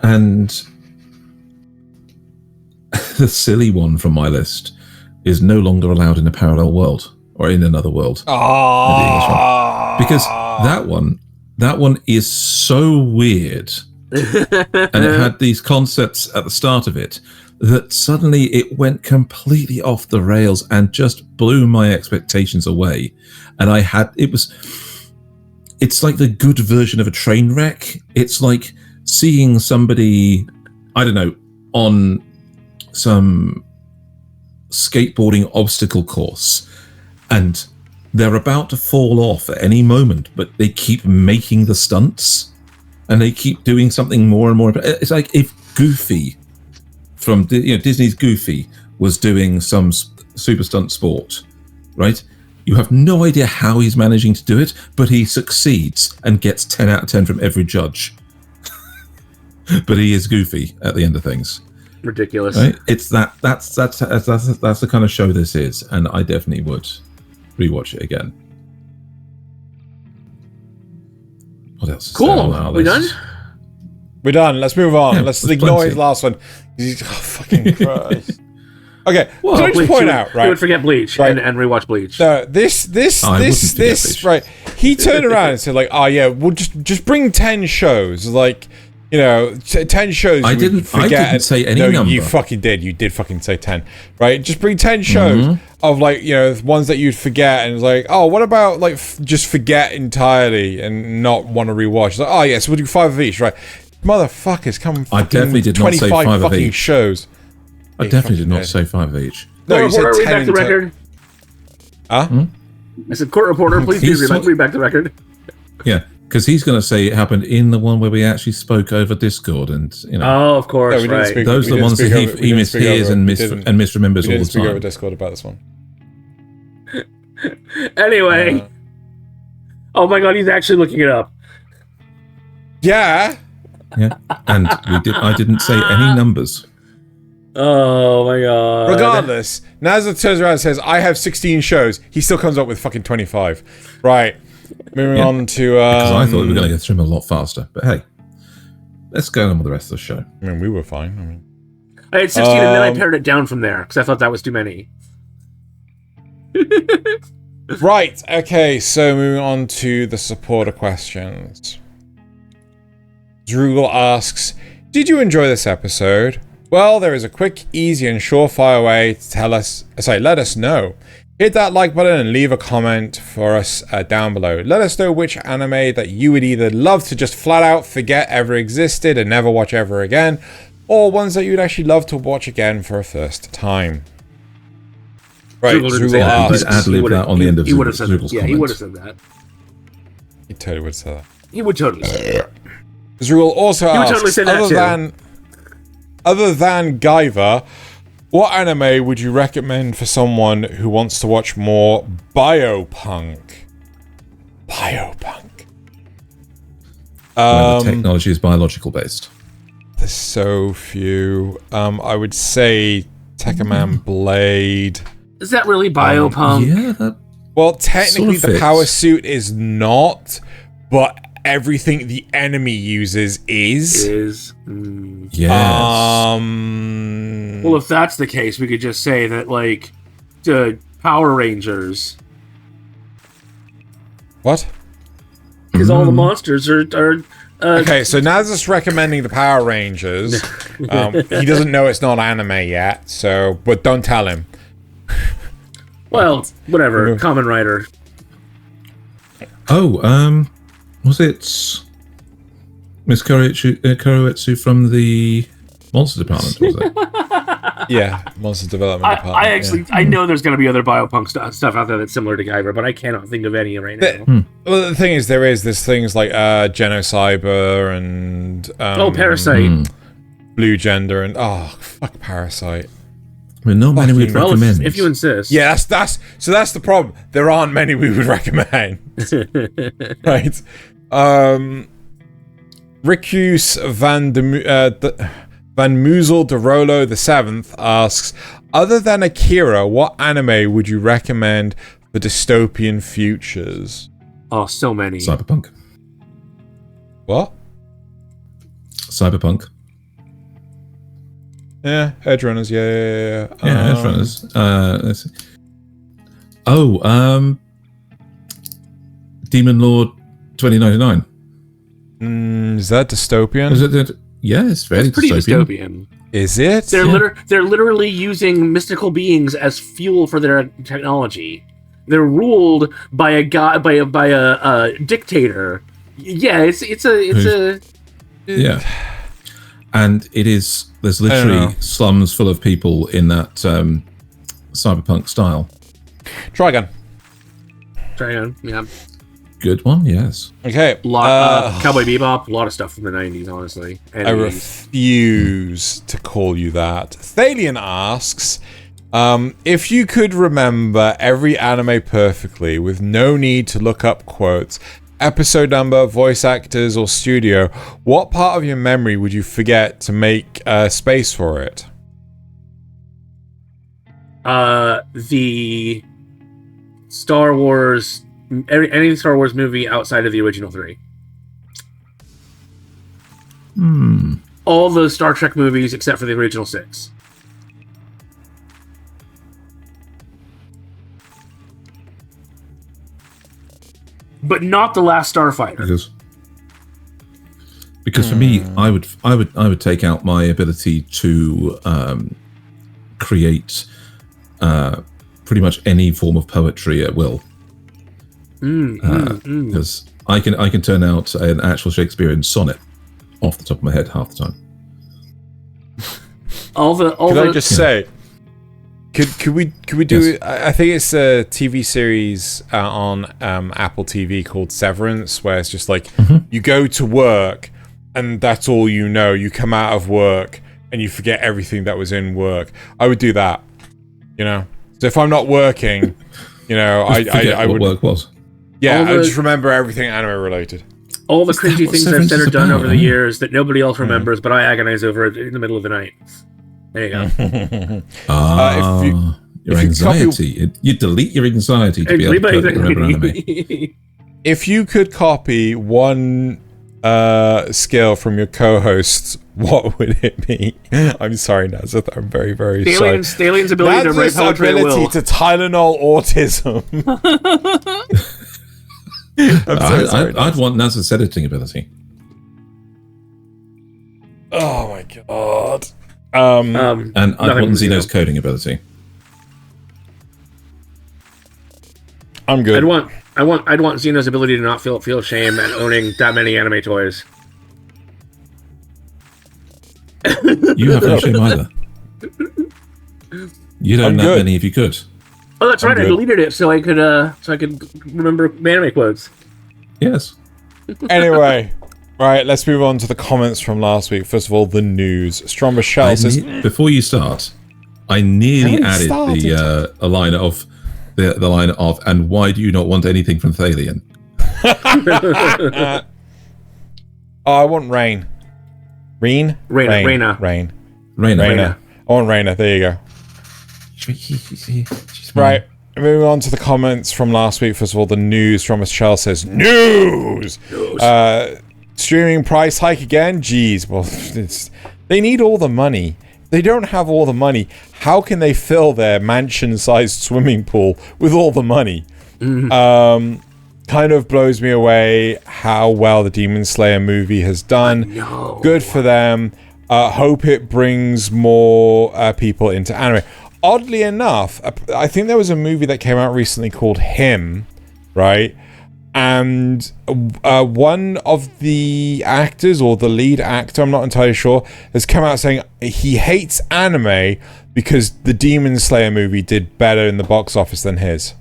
And the silly one from my list is No Longer Allowed in a Parallel World, or in Another World. Because that one is so weird. And it had these concepts at the start of it that suddenly it went completely off the rails and just blew my expectations away. And it's like the good version of a train wreck. It's like seeing somebody, I don't know, on some skateboarding obstacle course, and they're about to fall off at any moment, but they keep making the stunts. and they keep doing something more and more. It's like if Goofy from Disney's Goofy was doing some super stunt sport, right? You have no idea how he's managing to do it, but he succeeds and gets 10 out of 10 from every judge. But he is Goofy at the end of things. Ridiculous. Right? It's that's the kind of show this is, and I definitely would rewatch it again. What else? Cool. We done? We're done. Let's move on. Yeah, let's there's ignore plenty. his last one. Oh, fucking Christ. Okay, Well, so I just point out, right? You would forget Bleach Right. and rewatch Bleach. No, this, right? He turned around and said, like, "Oh yeah, we'll just bring 10 shows, like, 10 shows." I didn't say any no, number. you fucking did. You did fucking say 10, right? Just bring 10 shows of like, ones that you'd forget, and it's like, oh, what about like just forget entirely and not want to rewatch? It's like, oh yeah, so we'll do 5 of each, right? Motherfuckers, come! I definitely did not say 5 of fucking each. shows. I definitely did not say 5 of each. No, you said Reporter, read 10 back the record. Huh? I said, court reporter, please read back the record. Yeah, because he's going to say it happened in the one where we actually spoke over Discord, and Oh, of course, No, we didn't right. speak- those are we the ones didn't that speak over- he we didn't speak mishears over- and we didn't- misremembers We all didn't the speak over time. Discord about this one. Anyway. Oh my god, he's actually looking it up. Yeah. Yeah, and I didn't say any numbers. Oh my god. Regardless, Nasuth turns around and says, I have 16 shows. He still comes up with fucking 25. Right. Moving on to... Because I thought we were going to get through them a lot faster. But hey, let's go on with the rest of the show. I mean, we were fine. I had 16 and then I pared it down from there because I thought that was too many. Right. Okay, so moving on to the supporter questions. Droogle asks, did you enjoy this episode? Well, there is a quick, easy, and surefire way to let us know. Hit that like button and leave a comment for us down below. Let us know which anime that you would either love to just flat out forget ever existed and never watch ever again, or ones that you'd actually love to watch again for a first time. Right, Droogle asks. Ad-lib that on the end of he would have said Zoogle's that. Yeah, he would have said that. He totally would say that. He would totally say that. Droogle also He would asks, totally say that other than Guyver, what anime would you recommend for someone who wants to watch more biopunk? Biopunk. Where the technology is biological based. There's so few. I would say Tekkaman Blade. Is that really biopunk? Yeah, that Well, technically sort of the fits. power suit is not, but everything the enemy uses is. yes. Well, if that's the case, we could just say that, like, Power Rangers. What? Because all the monsters are Okay, so Nazuth's recommending the Power Rangers. He doesn't know it's not anime yet, so but don't tell him. well, whatever. Kamen Rider. Oh, was it Miss Kuroitsu from the Monster Department, was it? Yeah, Monster Development Department. I actually I know there's going to be other biopunk stuff out there that's similar to Guyver, but I cannot think of any right now. Well, the thing is, there's things like Genocyber and Parasite. Blue Gender and fuck Parasite. I mean, not many we'd Well, recommend. if you insist. Yeah, that's the problem. There aren't many we would recommend. Right. Ricus Van Moozel de Rolo the 7th asks, other than Akira, what anime would you recommend for dystopian futures? Oh, so many. Cyberpunk. What? Cyberpunk. Yeah, Edgerunners, yeah. Yeah, Edgerunners. Let's see. Demon Lord 2099. Is that dystopian? Is it? Yeah, it's very Pretty dystopian. dystopian. Is it? They're literally using mystical beings as fuel for their technology. They're ruled by a guy by a dictator. Yeah, it's a Yeah, and it is. There's literally slums full of people in that cyberpunk style. Trigun. Trigun, yeah. good one, yes. Okay. Cowboy Bebop, a lot of stuff from the 90s, honestly. And I 80s. refuse to call you that. Thaylien asks, if you could remember every anime perfectly with no need to look up quotes, episode number, voice actors, or studio, what part of your memory would you forget to make space for it? The Star Wars, any Star Wars movie outside of the original 3. All the Star Trek movies except for the original 6. But not The Last Starfighter. Because for me, I would take out my ability to create pretty much any form of poetry at will. Because I can turn out an actual Shakespearean sonnet off the top of my head half the time. Could I just say, could we do? Yes. I think it's a TV series on Apple TV called Severance, where it's just like you go to work and that's all you know. You come out of work and you forget everything that was in work. I would do that, you know. So if I'm not working, you know, I would work was. Yeah, I would just remember everything anime related. All the cringy things I've said or done over the right? years that nobody else remembers, but I agonize over it in the middle of the night. There you go. Your anxiety. You delete your anxiety to be able to remember anime. If you could copy one skill from your co-hosts, what would it be? I'm sorry, Nasuth. I'm very, very sorry. Thaylien's ability to write poetry at will. To Tylenol autism. I'm so sorry. I'd want Nasuth's editing ability. Oh my god. And I'd want Xeno's coding ability. I'm good. I'd want Xeno's ability to not feel shame at owning that many anime toys. You have no shame either. You'd own that many if you could. Oh, that's right. I deleted it so I could remember anime quotes. Yes. Anyway, right. Let's move on to the comments from last week. First of all, the news. Strong Michelle says, before you start, I nearly added the line of the line of, and why do you not want anything from Thaylien? I want Rain. Reyna. Reyna. I want Reyna. There you go. Right. Moving on to the comments from last week. First of all, the news from Michelle says, News! Streaming price hike again? Jeez. Well, they need all the money. They don't have all the money. How can they fill their mansion-sized swimming pool with all the money? Kind of blows me away how well the Demon Slayer movie has done. Good for them. Hope it brings more people into anime. Oddly enough, I think there was a movie that came out recently called Him, right? And one of the actors, or the lead actor, I'm not entirely sure, has come out saying he hates anime because the Demon Slayer movie did better in the box office than his.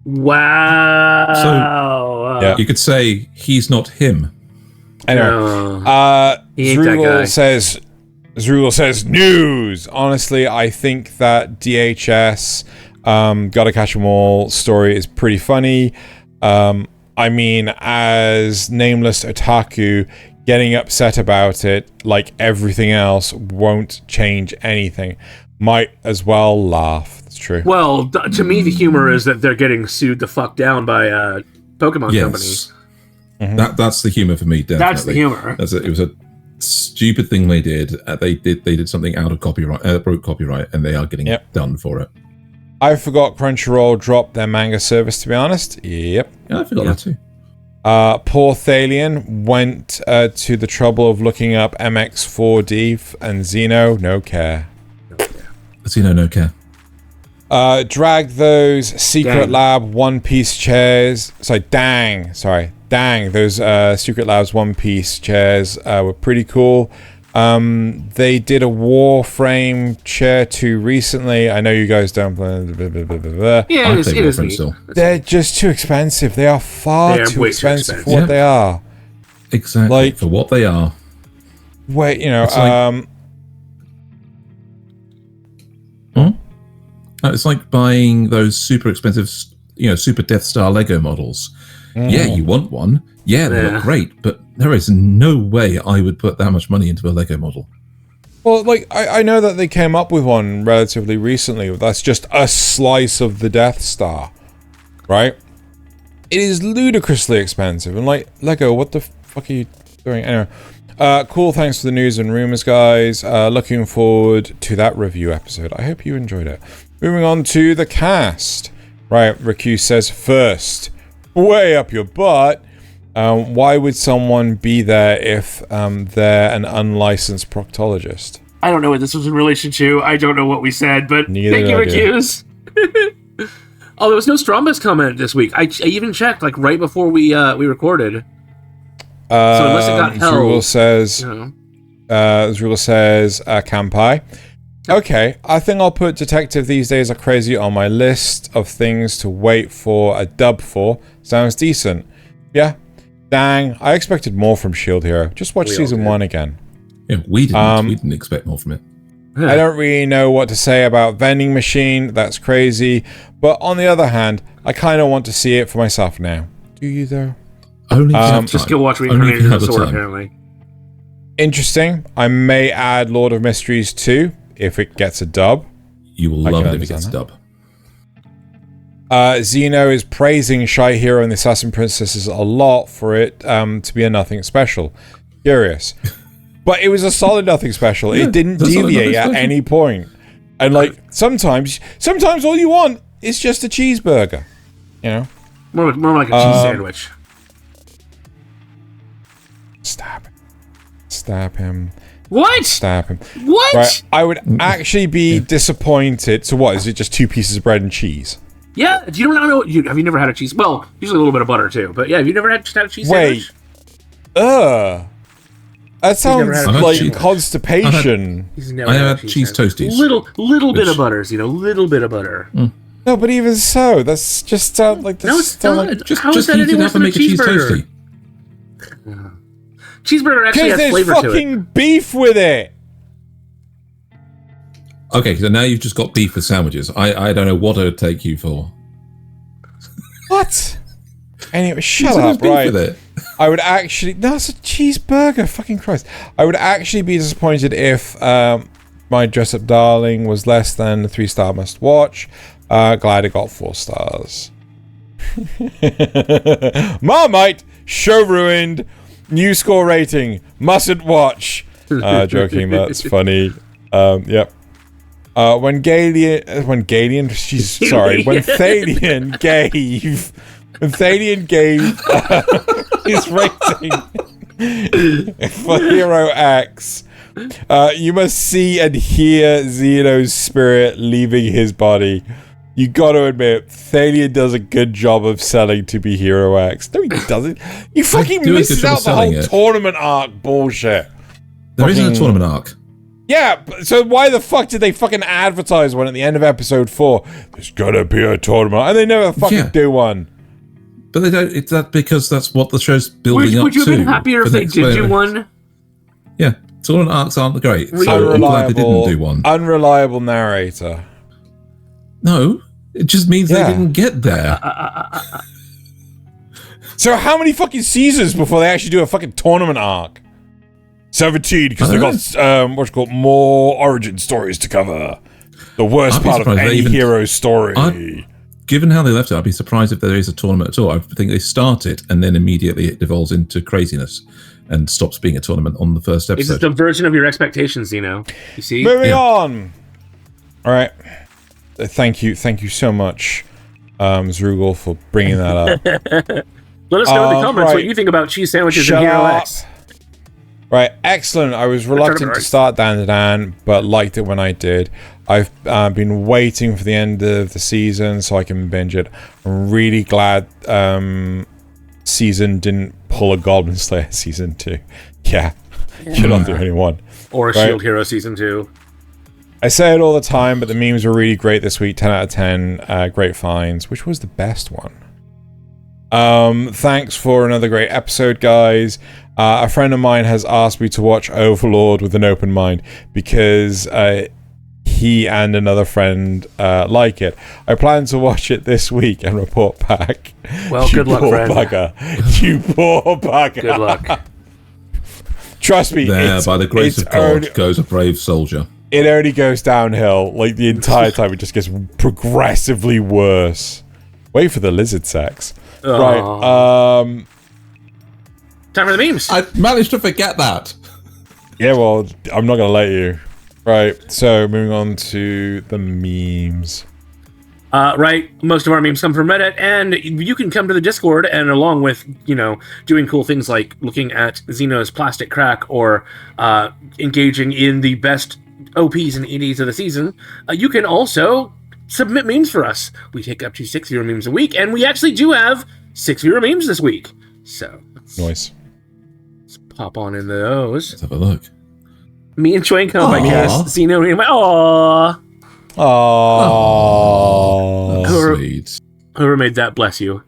Wow. So, you could say he's not him. Anyway, Zrugel says, news! Honestly, I think that DHS Gotta Catch 'Em All story is pretty funny. I mean, as nameless otaku, getting upset about it, like everything else, won't change anything. Might as well laugh. That's true. Well, to me, the humor is that they're getting sued the fuck down by Pokemon companies. That's the humor for me, definitely. That's the humor. It was a stupid thing they did. They did something out of copyright, broke copyright, and they are getting done for it. I forgot Crunchyroll dropped their manga service, to be honest. Yep. Yeah, I forgot that too. Poor Thaylien went to the trouble of looking up MX4D and Xeno, no care. Xeno, no care. Drag those Secret Lab One Piece chairs. Dang, those Secret Labs One Piece chairs were pretty cool. They did a Warframe Chair 2 recently. I know you guys don't play. Yeah, it is neat. Still. They're just too expensive. They are far too expensive for what they are. Exactly. Like, for what they are. Wait, you know, it's like buying those super expensive, Super Death Star Lego models. Yeah, you want one. Yeah, they look great, but there is no way I would put that much money into a Lego model. Well, like, I know that they came up with one relatively recently. That's just a slice of the Death Star, right? It is ludicrously expensive. And, like, Lego, what the fuck are you doing? Anyway, cool, thanks for the news and rumors, guys. Looking forward to that review episode. I hope you enjoyed it. Moving on to the cast. Right, Riku says, first, way up your butt. Why would someone be there if they're an unlicensed proctologist? I don't know what this was in relation to. I don't know what we said, but Neither thank you, Recuse. Oh, there was no Strombus comment this week. I even checked, like, right before we recorded. So unless it got held... Zrugel says... Kanpai. Okay, I think I'll put Detective These Days Are Crazy on my list of things to wait for a dub for. Sounds decent. Yeah. Dang, I expected more from Shield Hero. Just watch season 1 again. Yeah, we didn't expect more from it. I don't really know what to say about Vending Machine. That's crazy. But on the other hand, I kind of want to see it for myself now. Do you, though? Only just go watch Reincarnation of the Sword, apparently. Interesting. I may add Lord of Mysteries 2 if it gets a dub. You will love it if it gets a dub. Xeno is praising Shy Hero and the Assassin Princesses a lot for it to be a nothing special. Curious. But it was a solid nothing special. It didn't deviate at any point. And like, sometimes all you want is just a cheeseburger. You know? More like a cheese sandwich. Stab him. What? Stab him. What? Right, I would actually be disappointed. So what, is it just 2 pieces of bread and cheese? Yeah, have you never had a cheese? Well, usually a little bit of butter too. But yeah, have you never had a cheese sandwich? That sounds like constipation. I have had cheese toasties. Little bit of butters, little bit of butter. No, but even so, that's just sound like this. No, it's not. Like, just heat it up and make a cheese toasty. Cheeseburger actually has flavor to it. There's fucking beef with it. Okay, so now you've just got beef with sandwiches. I don't know what it would take you for. What? Anyway, shut up, right? With it. I would actually... No, it's a cheeseburger, fucking Christ. I would actually be disappointed if my dress-up darling was less than a 3-star must-watch. Glad it got 4 stars. Marmite! Show ruined! New score rating. Mustn't watch. Joking, that's funny. Yep. When Thaylien gave his rating for Hero X, you must see and hear Xeno's spirit leaving his body. You gotta admit, Thaylien does a good job of selling to be Hero X. No, he doesn't. He fucking misses out the whole tournament arc bullshit. There isn't a tournament arc. Yeah, so why the fuck did they fucking advertise one at the end of episode 4? There's gonna be a tournament, and they never fucking do one. But they don't. It's that because that's what the show's building up to. Would you have been happier if they did do one? Yeah, tournament arcs aren't great. So I'm glad they didn't do one. Unreliable narrator. No, it just means they didn't get there. So how many fucking seasons before they actually do a fucking tournament arc? 17, because they've got more origin stories to cover. The worst part of any hero story. Given how they left it, I'd be surprised if there is a tournament at all. I think they start it and then immediately it devolves into craziness and stops being a tournament on the first episode. It's the version of your expectations, You see? Moving on. All right. Thank you so much, Zrugel, for bringing that up. Let us know in the comments what you think about cheese sandwiches and Hero X. Right, excellent. I was reluctant to start Dan to Dan, but liked it when I did. I've been waiting for the end of the season so I can binge it. I'm really glad season didn't pull a Goblin Slayer season 2. Yeah, You're not the only one. Or Right. Shield Hero Season 2. I say it all the time, but the memes were really great this week. 10 out of 10. Great finds. Which was the best one? Thanks for another great episode, guys. A friend of mine has asked me to watch Overlord with an open mind because he and another friend like it. I plan to watch it this week and report back. Well, good luck, friend. Bugger. You poor bugger. Good luck. Trust me. There, by the grace of God, goes a brave soldier. It only goes downhill. Like, the entire time, it just gets progressively worse. Wait for the lizard sex. Right. Time for the memes. I managed to forget that. Yeah, well, I'm not going to let you. Right. So, moving on to the memes. Right, most of our memes come from Reddit, and you can come to the Discord, and along with, doing cool things like looking at Xeno's plastic crack or engaging in the best OPs and EDs of the season, you can also submit memes for us. We take up to 6 viewer memes a week, and we actually do have 6 viewer memes this week. So, Nice. let's pop on in those. Let's have a look. Me enjoying Kanpai Cast. Xeno reading my aww. Aww. That's sweet. Whoever made that, bless you.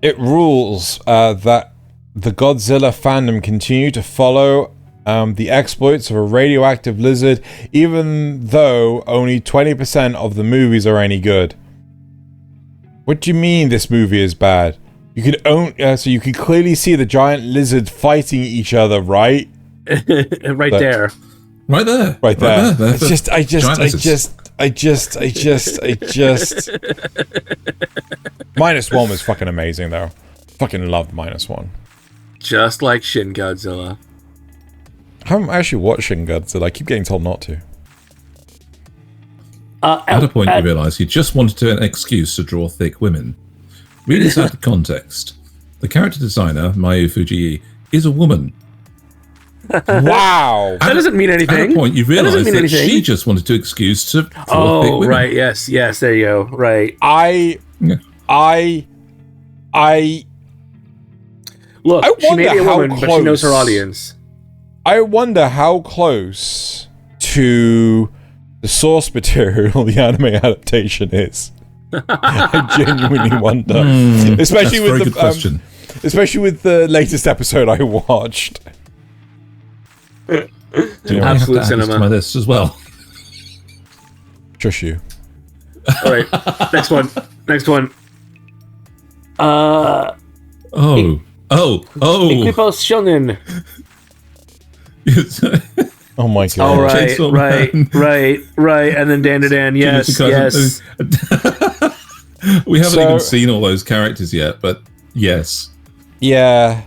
It rules that the Godzilla fandom continue to follow the exploits of a radioactive lizard, even though only 20% of the movies are any good. What do you mean this movie is bad? You could so you can clearly see the giant lizard fighting each other, right? Right there. Right there. Right there. It's just, I Giant just. -1 was fucking amazing, though. Fucking loved -1. Just like Shin Godzilla. I haven't actually watched Shin Godzilla. I keep getting told not to. At a point, you realise you just wanted an excuse to draw thick women. Read this out of context. The character designer, Muyo Fujii, is a woman. Wow! That doesn't mean anything. At a point, you realise that anything. she just wanted to excuse to draw thick women. Right, yes, there you go. Right. Look, she may be a woman, but she knows her audience. I wonder how close to the source material the anime adaptation is. I genuinely wonder. Especially with the question. Especially with the latest episode I watched. Absolute cinema. To my list as well. Just you. All right, next one. Equipos Shonen. Oh my god. All right, right. And then Dan. Yes. We haven't even seen all those characters yet, but yes. Yeah.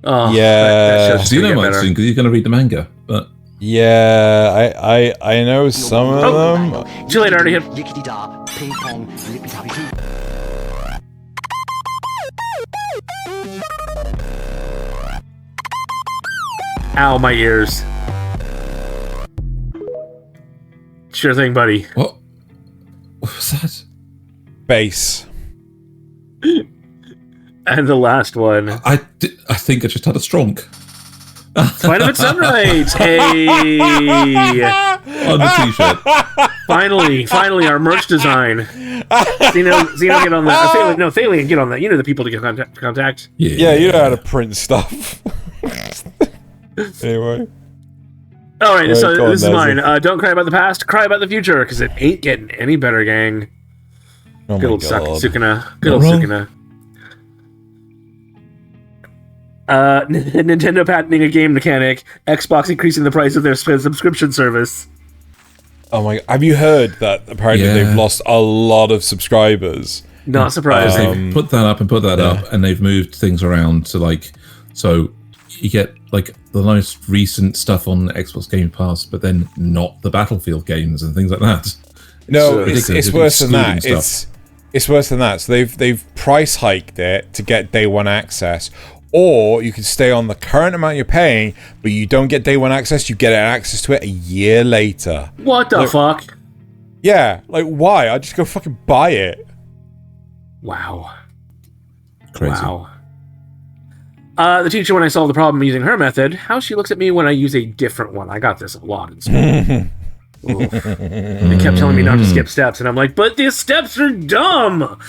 Oh, yeah. Xeno might soon because you're going to read the manga, but yeah, I know some of them. Too late, already hit. Ow, my ears. Sure thing, buddy. What was that? Bass. And the last one. I think I just had a strong. Find him at Sunrise. Hey. On the t-shirt. Finally, our merch design. Xeno, get on that. Thaylien, get on that. You know the people to get contact. Yeah, you know how to print stuff. Anyway. All right, so this is mine. Don't cry about the past, cry about the future, because it ain't getting any better, gang. Oh Good my old god. Sukuna. Good old Sukuna. Nintendo patenting a game mechanic. Xbox increasing the price of their subscription service. Oh my! Have you heard that apparently they've lost a lot of subscribers? Not surprised. They've put that up and put that up, and they've moved things around to so you get the most recent stuff on Xbox Game Pass, but then not the Battlefield games and things like that. No, it's worse than that. It's worse than that. So they've price hiked it to get day one access. Or you can stay on the current amount you're paying, but you don't get day one access, you get access to it a year later. What the fuck? Yeah, why? I'll just go fucking buy it. Wow. Crazy. Wow. The teacher, when I solve the problem using her method, how she looks at me when I use a different one. I got this a lot in school. They kept telling me not to skip steps, and I'm like, but these steps are dumb!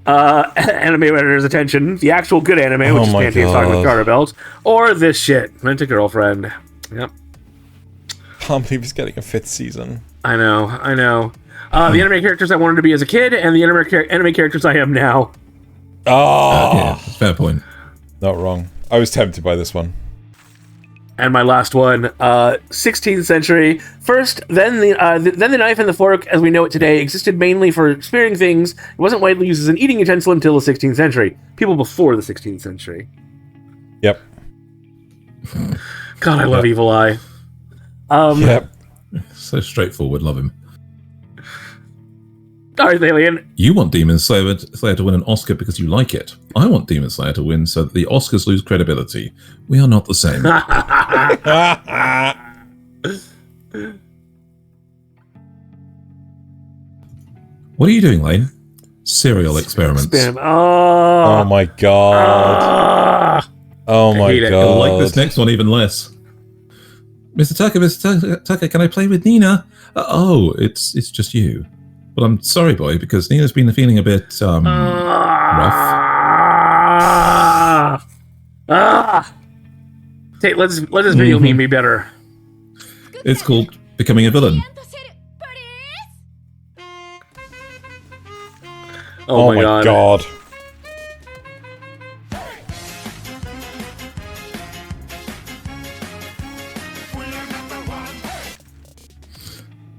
Anime editor's attention. The actual good anime, which is Pantheon's talking with garter belts, or this shit. Rent a girlfriend. Yep. Can't believe it's getting a 5th season. I know. The anime characters I wanted to be as a kid, and the anime characters I am now. Yeah, fair point. Not wrong. I was tempted by this one. And my last one, 16th century. First, then the knife and the fork, as we know it today, existed mainly for spearing things. It wasn't widely used as an eating utensil until the 16th century. People before the 16th century. Yep. God, I love Evil Eye. Yep. So straightforward, love him. All right, Thaylien. You want Demon Slayer to win an Oscar because you like it. I want Demon Slayer to win so that the Oscars lose credibility. We are not the same. What are you doing, Lane? Serial experiments. Oh my god. Oh my god. I like this next one even less. Mr. Tucker, can I play with Nina? It's just you. Well, I'm sorry, boy, because Nina's been feeling a bit, rough. Hey, let this video meme be better. It's called Becoming a Villain. Oh my god.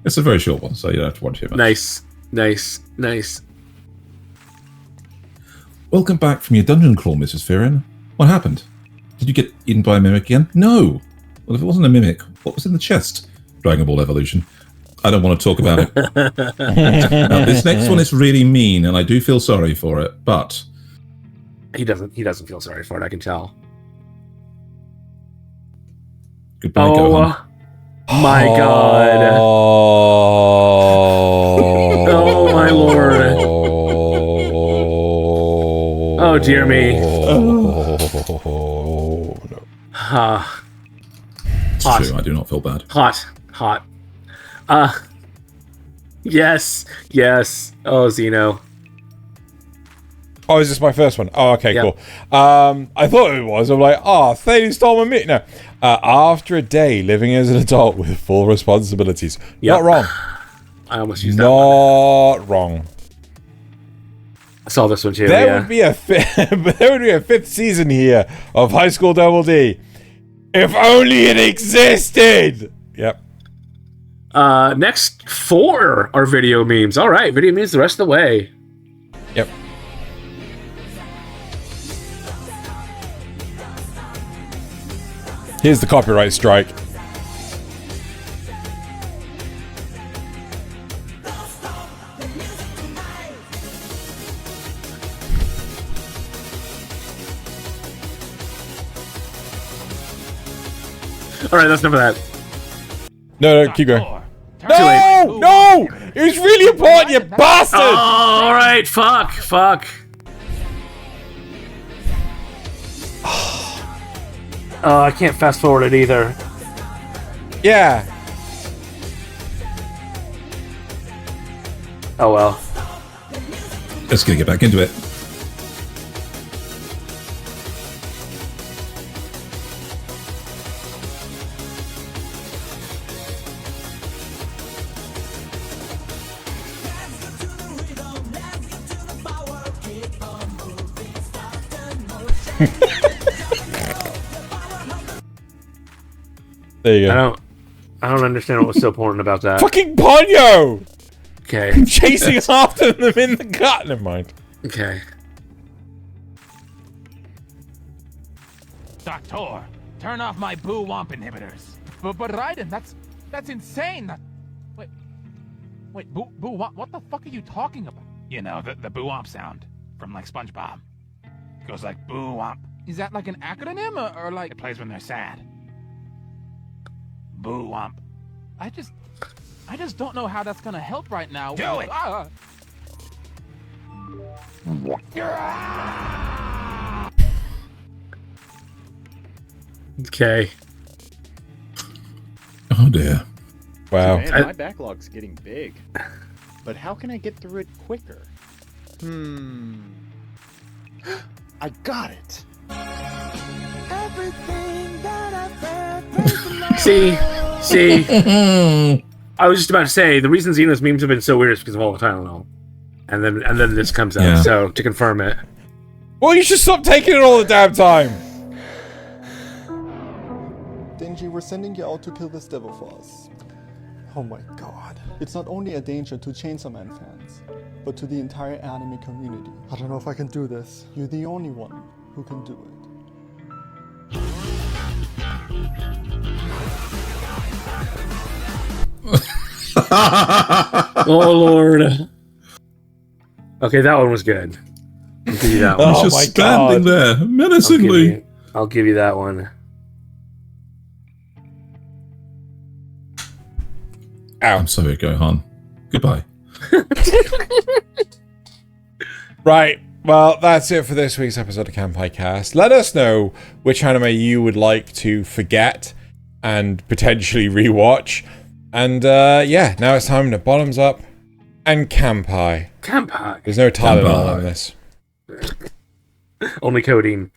It's a very short one, so you don't have to watch it much. Nice. Welcome back from your dungeon crawl, Mrs. Firin. What happened? Did you get eaten by a mimic again? No! Well, if it wasn't a mimic, what was in the chest? Dragon Ball Evolution. I don't want to talk about it. Now, this next one is really mean, and I do feel sorry for it, but... He doesn't feel sorry for it, I can tell. Goodbye, Gohan. My god. Oh my lord. Oh dear me. No. It's true, I do not feel bad. Hot. Yes. Oh, Xeno. Oh, is this my first one? Oh, okay, Yep. cool. I thought it was. I'm like, Thaylien stole my meat. No. After a day living as an adult with full responsibilities. Yep. Not wrong. I almost used that one. Not wrong. I saw this one too. There would be a 5th season here of High School Double D. If only it existed. Yep. Next 4 are video memes. All right, video memes the rest of the way. Yep. Here's the copyright strike. All right, that's enough of that. No, keep going. late. No! It was really important, you bastard! Oh, all right, fuck. Oh, I can't fast forward it either. Yeah. Oh well. Let's get back into it. There you go. I don't understand what was so important about that. Fucking Ponyo! Okay. Chasing after them in the gut. Never mind. Okay. Doctor, turn off my boo womp inhibitors. But Raiden, that's insane. Wait, boo womp? What the fuck are you talking about? You know, the boo womp sound from like SpongeBob. It goes like boo womp. Is that like an acronym or like? It plays when they're sad. Boo womp. I just don't know how that's gonna help right now. Do it! Okay. Oh dear. Wow. Man, my backlog's getting big. But how can I get through it quicker? I got it. See, I was just about to say the reason Xenos memes have been so weird is because of all the Tylenol, and then this comes out. Yeah. So to confirm it, Well, you should stop taking it all the damn time. Tenchi, we're sending you out to kill this devil for us. Oh my god. It's not only a danger to Chainsaw Man fans, but to the entire anime community. I don't know if I can do this. You're the only one who can do it. oh lord. Okay, that one was good. I'll give you that one. He's Oh just my standing God. there menacingly. I'll give you that one. I'm sorry, Gohan. Goodbye. Right. Well, that's it for this week's episode of Kanpai Cast. Let us know which anime you would like to forget and potentially rewatch. And yeah, now it's time to bottoms up and Kanpai. Kanpai. There's no Tylenol Kanpai. on this. Only codeine.